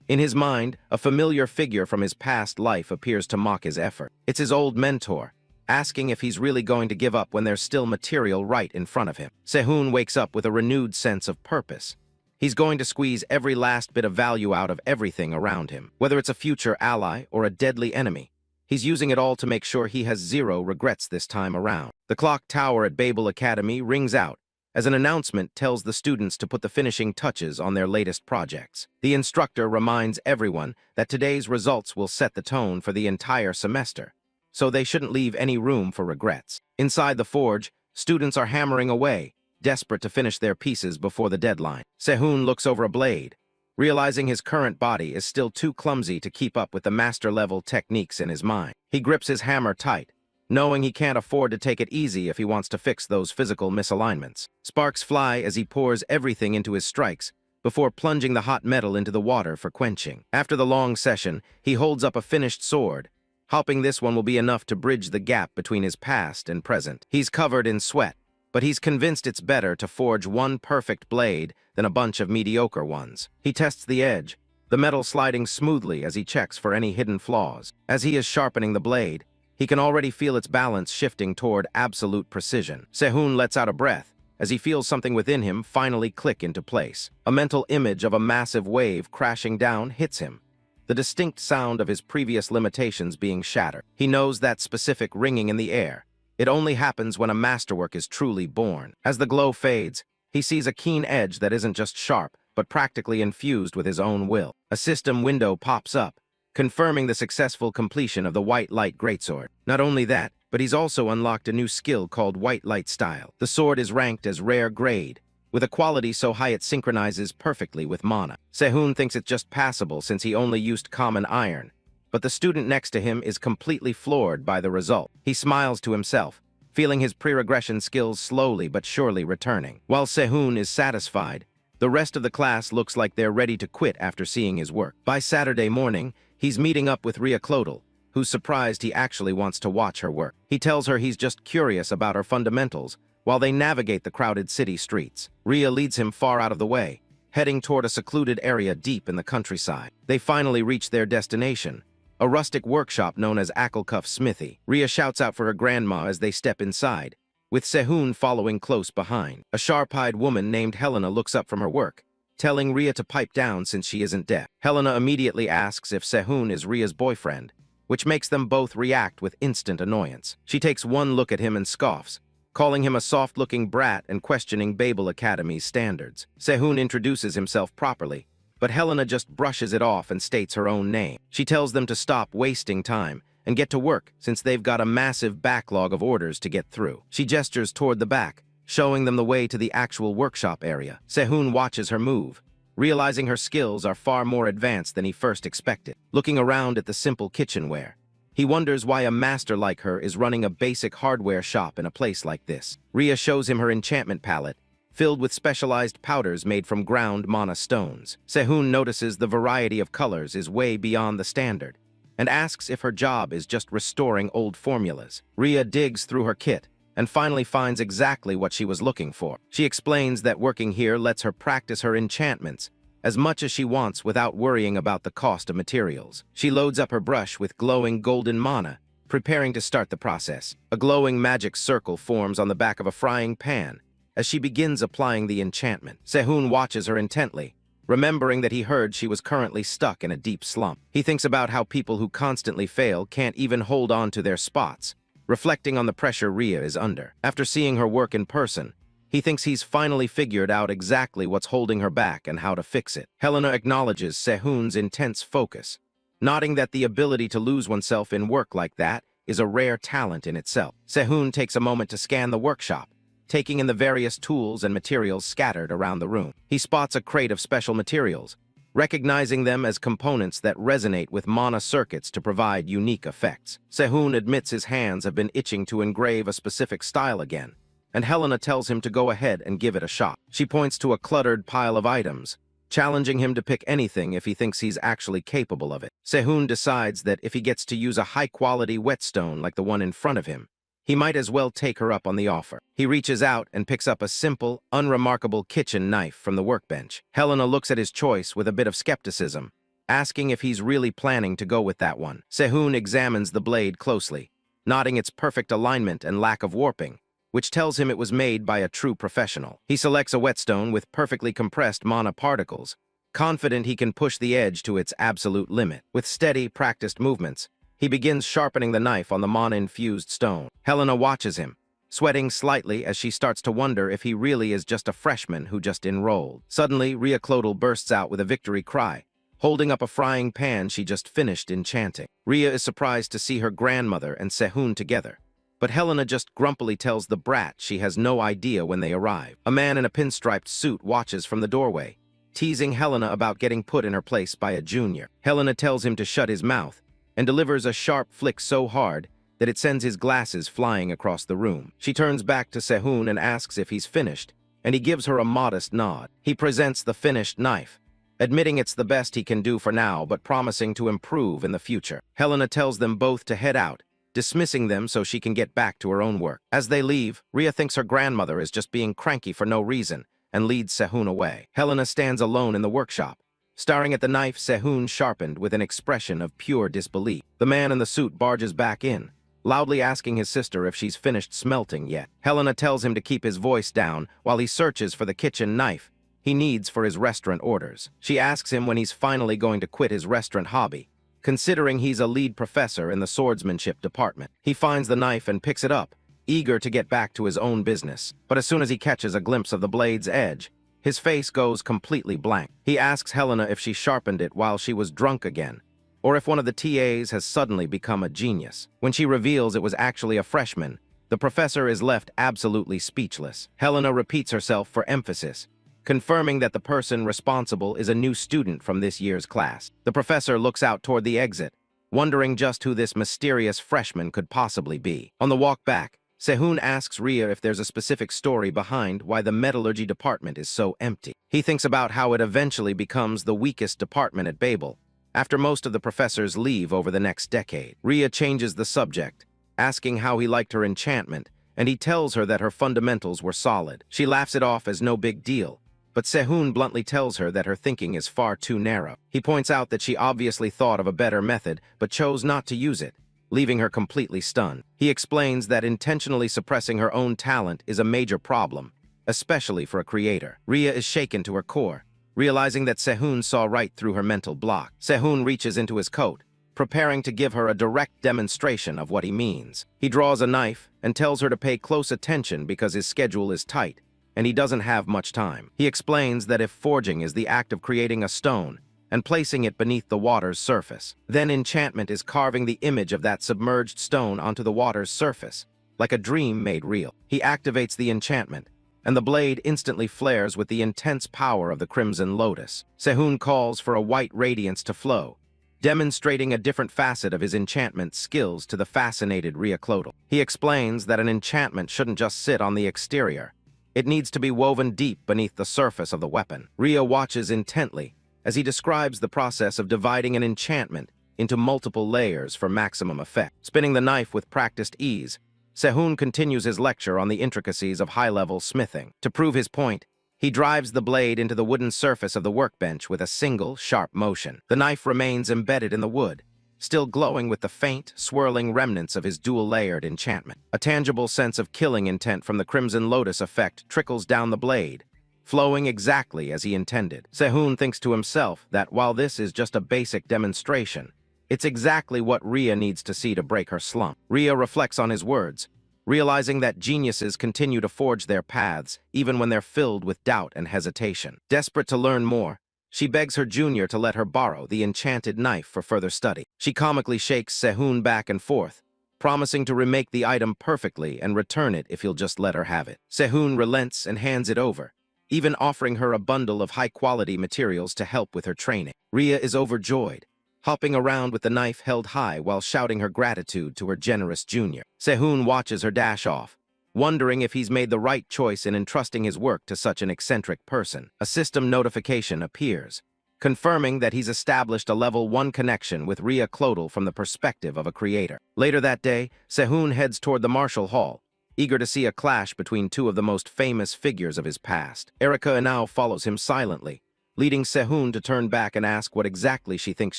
In his mind, a familiar figure from his past life appears to mock his effort. It's his old mentor, asking if he's really going to give up when there's still material right in front of him. Se-Hoon wakes up with a renewed sense of purpose. He's going to squeeze every last bit of value out of everything around him, whether it's a future ally or a deadly enemy. He's using it all to make sure he has zero regrets this time around. The clock tower at Babel Academy rings out as an announcement tells the students to put the finishing touches on their latest projects. The instructor reminds everyone that today's results will set the tone for the entire semester, so they shouldn't leave any room for regrets. Inside the forge, students are hammering away, desperate to finish their pieces before the deadline. Se-Hoon looks over a blade, realizing his current body is still too clumsy to keep up with the master-level techniques in his mind. He grips his hammer tight, knowing he can't afford to take it easy if he wants to fix those physical misalignments. Sparks fly as he pours everything into his strikes before plunging the hot metal into the water for quenching. After the long session, he holds up a finished sword, hoping this one will be enough to bridge the gap between his past and present. He's covered in sweat, but he's convinced it's better to forge one perfect blade than a bunch of mediocre ones. He tests the edge, the metal sliding smoothly as he checks for any hidden flaws. As he is sharpening the blade, he can already feel its balance shifting toward absolute precision. Se-Hoon lets out a breath as he feels something within him finally click into place. A mental image of a massive wave crashing down hits him, the distinct sound of his previous limitations being shattered. He knows that specific ringing in the air. It only happens when a masterwork is truly born. As the glow fades, he sees a keen edge that isn't just sharp, but practically infused with his own will. A system window pops up, confirming the successful completion of the White Light Greatsword. Not only that, but he's also unlocked a new skill called White Light Style. The sword is ranked as rare grade, with a quality so high it synchronizes perfectly with mana. Se-Hoon thinks it's just passable since he only used common iron, but the student next to him is completely floored by the result. He smiles to himself, feeling his pre-regression skills slowly but surely returning. While Se-Hoon is satisfied, the rest of the class looks like they're ready to quit after seeing his work. By Saturday morning, he's meeting up with Rhea Clodal, who's surprised he actually wants to watch her work. He tells her he's just curious about her fundamentals while they navigate the crowded city streets. Rhea leads him far out of the way, heading toward a secluded area deep in the countryside. They finally reach their destination, a rustic workshop known as Acklecuff Smithy. Rhea shouts out for her grandma as they step inside, with Se-Hoon following close behind. A sharp-eyed woman named Helena looks up from her work, telling Rhea to pipe down since she isn't deaf. Helena immediately asks if Se-Hoon is Rhea's boyfriend, which makes them both react with instant annoyance. She takes one look at him and scoffs, calling him a soft-looking brat and questioning Babel Academy's standards. Se-Hoon introduces himself properly, but Helena just brushes it off and states her own name. She tells them to stop wasting time and get to work since they've got a massive backlog of orders to get through. She gestures toward the back, showing them the way to the actual workshop area. Se-Hoon watches her move, realizing her skills are far more advanced than he first expected. Looking around at the simple kitchenware, he wonders why a master like her is running a basic hardware shop in a place like this. Rhea shows him her enchantment palette, filled with specialized powders made from ground mana stones. Se-Hoon notices the variety of colors is way beyond the standard, and asks if her job is just restoring old formulas. Rhea digs through her kit, and finally finds exactly what she was looking for. She explains that working here lets her practice her enchantments as much as she wants without worrying about the cost of materials. She loads up her brush with glowing golden mana, preparing to start the process. A glowing magic circle forms on the back of a frying pan as she begins applying the enchantment. Se-Hoon watches her intently, remembering that he heard she was currently stuck in a deep slump. He thinks about how people who constantly fail can't even hold on to their spots, reflecting on the pressure Rhea is under. After seeing her work in person, he thinks he's finally figured out exactly what's holding her back and how to fix it. Helena acknowledges Se-Hoon's intense focus, nodding that the ability to lose oneself in work like that is a rare talent in itself. Se-Hoon takes a moment to scan the workshop, taking in the various tools and materials scattered around the room. He spots a crate of special materials, recognizing them as components that resonate with mana circuits to provide unique effects. Se-Hoon admits his hands have been itching to engrave a specific style again, and Helena tells him to go ahead and give it a shot. She points to a cluttered pile of items, challenging him to pick anything if he thinks he's actually capable of it. Se-Hoon decides that if he gets to use a high-quality whetstone like the one in front of him, he might as well take her up on the offer. He reaches out and picks up a simple, unremarkable kitchen knife from the workbench. Helena looks at his choice with a bit of skepticism, asking if he's really planning to go with that one. Se-Hoon examines the blade closely, noting its perfect alignment and lack of warping, which tells him it was made by a true professional. He selects a whetstone with perfectly compressed mana particles, confident he can push the edge to its absolute limit. With steady, practiced movements, he begins sharpening the knife on the mana-infused stone. Helena watches him, sweating slightly as she starts to wonder if he really is just a freshman who just enrolled. Suddenly, Regressor bursts out with a victory cry, holding up a frying pan she just finished enchanting. Rhea is surprised to see her grandmother and Se-Hoon together, but Helena just grumpily tells the brat she has no idea when they arrive. A man in a pinstriped suit watches from the doorway, teasing Helena about getting put in her place by a junior. Helena tells him to shut his mouth and delivers a sharp flick so hard that it sends his glasses flying across the room. She turns back to Se-Hoon and asks if he's finished, and he gives her a modest nod. He presents the finished knife, admitting it's the best he can do for now but promising to improve in the future. Helena tells them both to head out, dismissing them so she can get back to her own work. As they leave, Rhea thinks her grandmother is just being cranky for no reason and leads Se-Hoon away. Helena stands alone in the workshop, staring at the knife Se-Hoon sharpened with an expression of pure disbelief. The man in the suit barges back in, loudly asking his sister if she's finished smelting yet. Helena tells him to keep his voice down while he searches for the kitchen knife he needs for his restaurant orders. She asks him when he's finally going to quit his restaurant hobby, considering he's a lead professor in the swordsmanship department. He finds the knife and picks it up, eager to get back to his own business. But as soon as he catches a glimpse of the blade's edge, his face goes completely blank. He asks Helena if she sharpened it while she was drunk again, or if one of the TAs has suddenly become a genius. When she reveals it was actually a freshman, the professor is left absolutely speechless. Helena repeats herself for emphasis, confirming that the person responsible is a new student from this year's class. The professor looks out toward the exit, wondering just who this mysterious freshman could possibly be. On the walk back, Se-Hoon asks Rhea if there's a specific story behind why the metallurgy department is so empty. He thinks about how it eventually becomes the weakest department at Babel, after most of the professors leave over the next decade. Rhea changes the subject, asking how he liked her enchantment, and he tells her that her fundamentals were solid. She laughs it off as no big deal, but Se-Hoon bluntly tells her that her thinking is far too narrow. He points out that she obviously thought of a better method, but chose not to use it, leaving her completely stunned. He explains that intentionally suppressing her own talent is a major problem, especially for a creator. Rhea is shaken to her core, realizing that Se-Hoon saw right through her mental block. Se-Hoon reaches into his coat, preparing to give her a direct demonstration of what he means. He draws a knife and tells her to pay close attention because his schedule is tight, and he doesn't have much time. He explains that if forging is the act of creating a stone and placing it beneath the water's surface, then enchantment is carving the image of that submerged stone onto the water's surface, like a dream made real. He activates the enchantment, and the blade instantly flares with the intense power of the Crimson Lotus. Se-Hoon calls for a white radiance to flow, demonstrating a different facet of his enchantment skills to the fascinated Regressor. He explains that an enchantment shouldn't just sit on the exterior. It needs to be woven deep beneath the surface of the weapon. Rhea watches intently as he describes the process of dividing an enchantment into multiple layers for maximum effect. Spinning the knife with practiced ease, Se-Hoon continues his lecture on the intricacies of high-level smithing. To prove his point, he drives the blade into the wooden surface of the workbench with a single, sharp motion. The knife remains embedded in the wood, still glowing with the faint, swirling remnants of his dual-layered enchantment. A tangible sense of killing intent from the Crimson Lotus effect trickles down the blade, flowing exactly as he intended. Se-Hoon thinks to himself that while this is just a basic demonstration, it's exactly what Rhea needs to see to break her slump. Rhea reflects on his words, realizing that geniuses continue to forge their paths even when they're filled with doubt and hesitation. Desperate to learn more, she begs her junior to let her borrow the enchanted knife for further study. She comically shakes Se-Hoon back and forth, promising to remake the item perfectly and return it if he'll just let her have it. Se-Hoon relents and hands it over, even offering her a bundle of high-quality materials to help with her training. Rhea is overjoyed, hopping around with the knife held high while shouting her gratitude to her generous junior. Se-Hoon watches her dash off, wondering if he's made the right choice in entrusting his work to such an eccentric person. A system notification appears, confirming that he's established a level 1 connection with Regressor from the perspective of a creator. Later that day, Se-Hoon heads toward the Marshall Hall, eager to see a clash between two of the most famous figures of his past. Erika now follows him silently, leading Se-Hoon to turn back and ask what exactly she thinks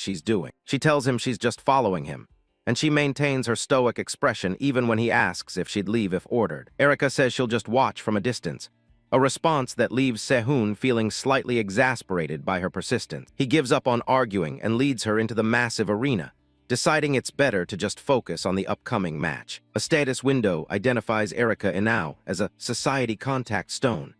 she's doing. She tells him she's just following him, and she maintains her stoic expression even when he asks if she'd leave if ordered. Erika says she'll just watch from a distance, a response that leaves Se-Hoon feeling slightly exasperated by her persistence. He gives up on arguing and leads her into the massive arena, deciding it's better to just focus on the upcoming match. A status window identifies Erika Inao as a Society Contact Stone,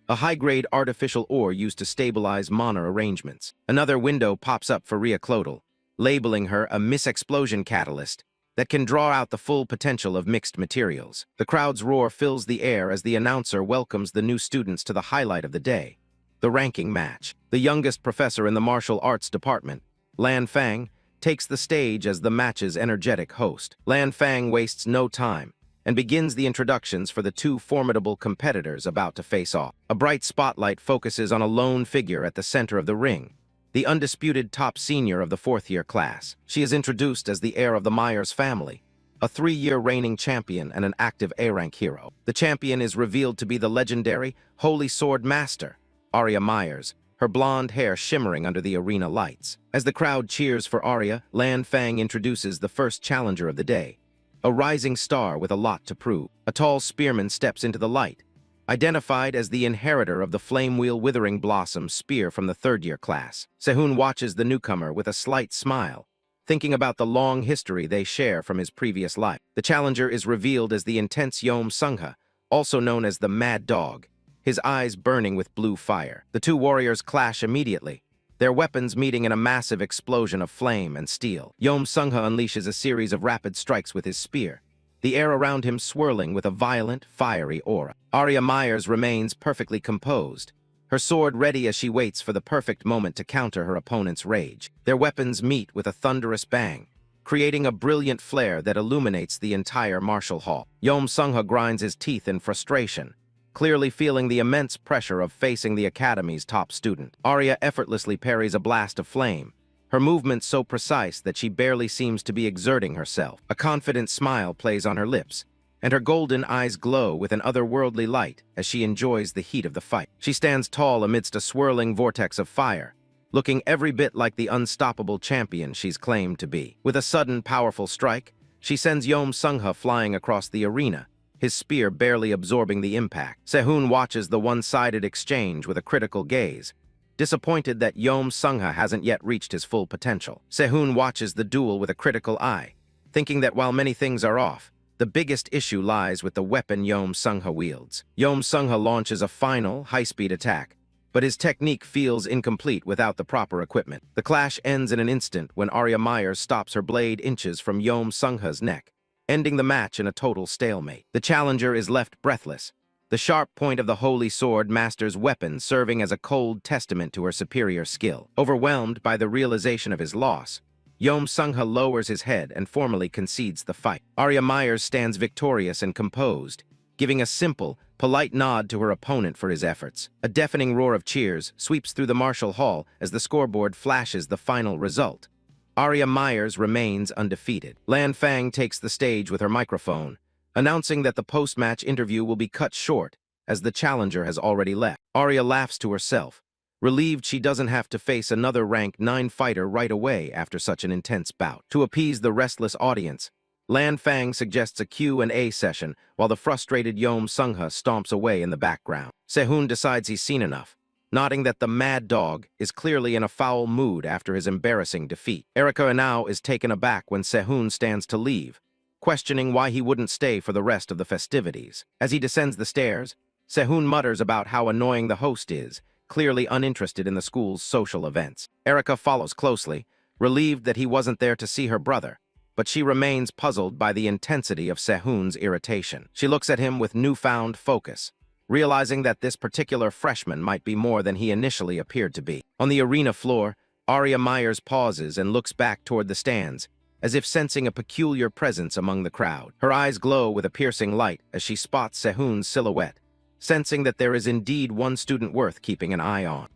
a high-grade artificial ore used to stabilize mana arrangements. Another window pops up for Ria Clodal, labeling her a Miss-Explosion Catalyst that can draw out the full potential of mixed materials. The crowd's roar fills the air as the announcer welcomes the new students to the highlight of the day, the ranking match. The youngest professor in the martial arts department, Lan Fang, takes the stage as the match's energetic host. Lan Fang wastes no time and begins the introductions for the two formidable competitors about to face off. A bright spotlight focuses on a lone figure at the center of the ring, the undisputed top senior of the fourth-year class. She is introduced as the heir of the Myers family, a 3-year reigning champion and an active A-rank hero. The champion is revealed to be the legendary Holy Sword Master, Arya Myers, her blonde hair shimmering under the arena lights. As the crowd cheers for Arya, Lan Fang introduces the first challenger of the day, a rising star with a lot to prove. A tall spearman steps into the light, identified as the inheritor of the Flamewheel Withering Blossom spear from the third-year class. Se-Hoon watches the newcomer with a slight smile, thinking about the long history they share from his previous life. The challenger is revealed as the intense Yeom Sungha, also known as the Mad Dog, his eyes burning with blue fire. The two warriors clash immediately, their weapons meeting in a massive explosion of flame and steel. Yeom Sungha unleashes a series of rapid strikes with his spear, the air around him swirling with a violent, fiery aura. Arya Myers remains perfectly composed, her sword ready as she waits for the perfect moment to counter her opponent's rage. Their weapons meet with a thunderous bang, creating a brilliant flare that illuminates the entire martial hall. Yeom Sungha grinds his teeth in frustration, clearly feeling the immense pressure of facing the Academy's top student. Arya effortlessly parries a blast of flame, her movements so precise that she barely seems to be exerting herself. A confident smile plays on her lips, and her golden eyes glow with an otherworldly light as she enjoys the heat of the fight. She stands tall amidst a swirling vortex of fire, looking every bit like the unstoppable champion she's claimed to be. With a sudden, powerful strike, she sends Yeom Sungha flying across the arena, his spear barely absorbing the impact. Se-Hoon watches the one-sided exchange with a critical gaze, disappointed that Yeom Sungha hasn't yet reached his full potential. Se-Hoon watches the duel with a critical eye, thinking that while many things are off, the biggest issue lies with the weapon Yeom Sungha wields. Yeom Sungha launches a final, high-speed attack, but his technique feels incomplete without the proper equipment. The clash ends in an instant when Arya Myers stops her blade inches from Yeom Sungha's neck, ending the match in a total stalemate. The challenger is left breathless, the sharp point of the Holy Sword Master's weapon serving as a cold testament to her superior skill. Overwhelmed by the realization of his loss, Yeom Sungha lowers his head and formally concedes the fight. Arya Myers stands victorious and composed, giving a simple, polite nod to her opponent for his efforts. A deafening roar of cheers sweeps through the martial hall as the scoreboard flashes the final result. Arya Myers remains undefeated. Lan Fang takes the stage with her microphone, announcing that the post-match interview will be cut short as the challenger has already left. Arya laughs to herself, relieved she doesn't have to face another rank 9 fighter right away after such an intense bout. To appease the restless audience, Lan Fang suggests a Q&A session while the frustrated Yeom Sungha stomps away in the background. Se-Hoon decides he's seen enough, nodding that the Mad Dog is clearly in a foul mood after his embarrassing defeat. Erika Inao is taken aback when Se-Hoon stands to leave, questioning why he wouldn't stay for the rest of the festivities. As he descends the stairs, Se-Hoon mutters about how annoying the host is, clearly uninterested in the school's social events. Erika follows closely, relieved that he wasn't there to see her brother, but she remains puzzled by the intensity of Se-Hoon's irritation. She looks at him with newfound focus, realizing that this particular freshman might be more than he initially appeared to be. On the arena floor, Arya Myers pauses and looks back toward the stands, as if sensing a peculiar presence among the crowd. Her eyes glow with a piercing light as she spots Se-Hoon's silhouette, sensing that there is indeed one student worth keeping an eye on.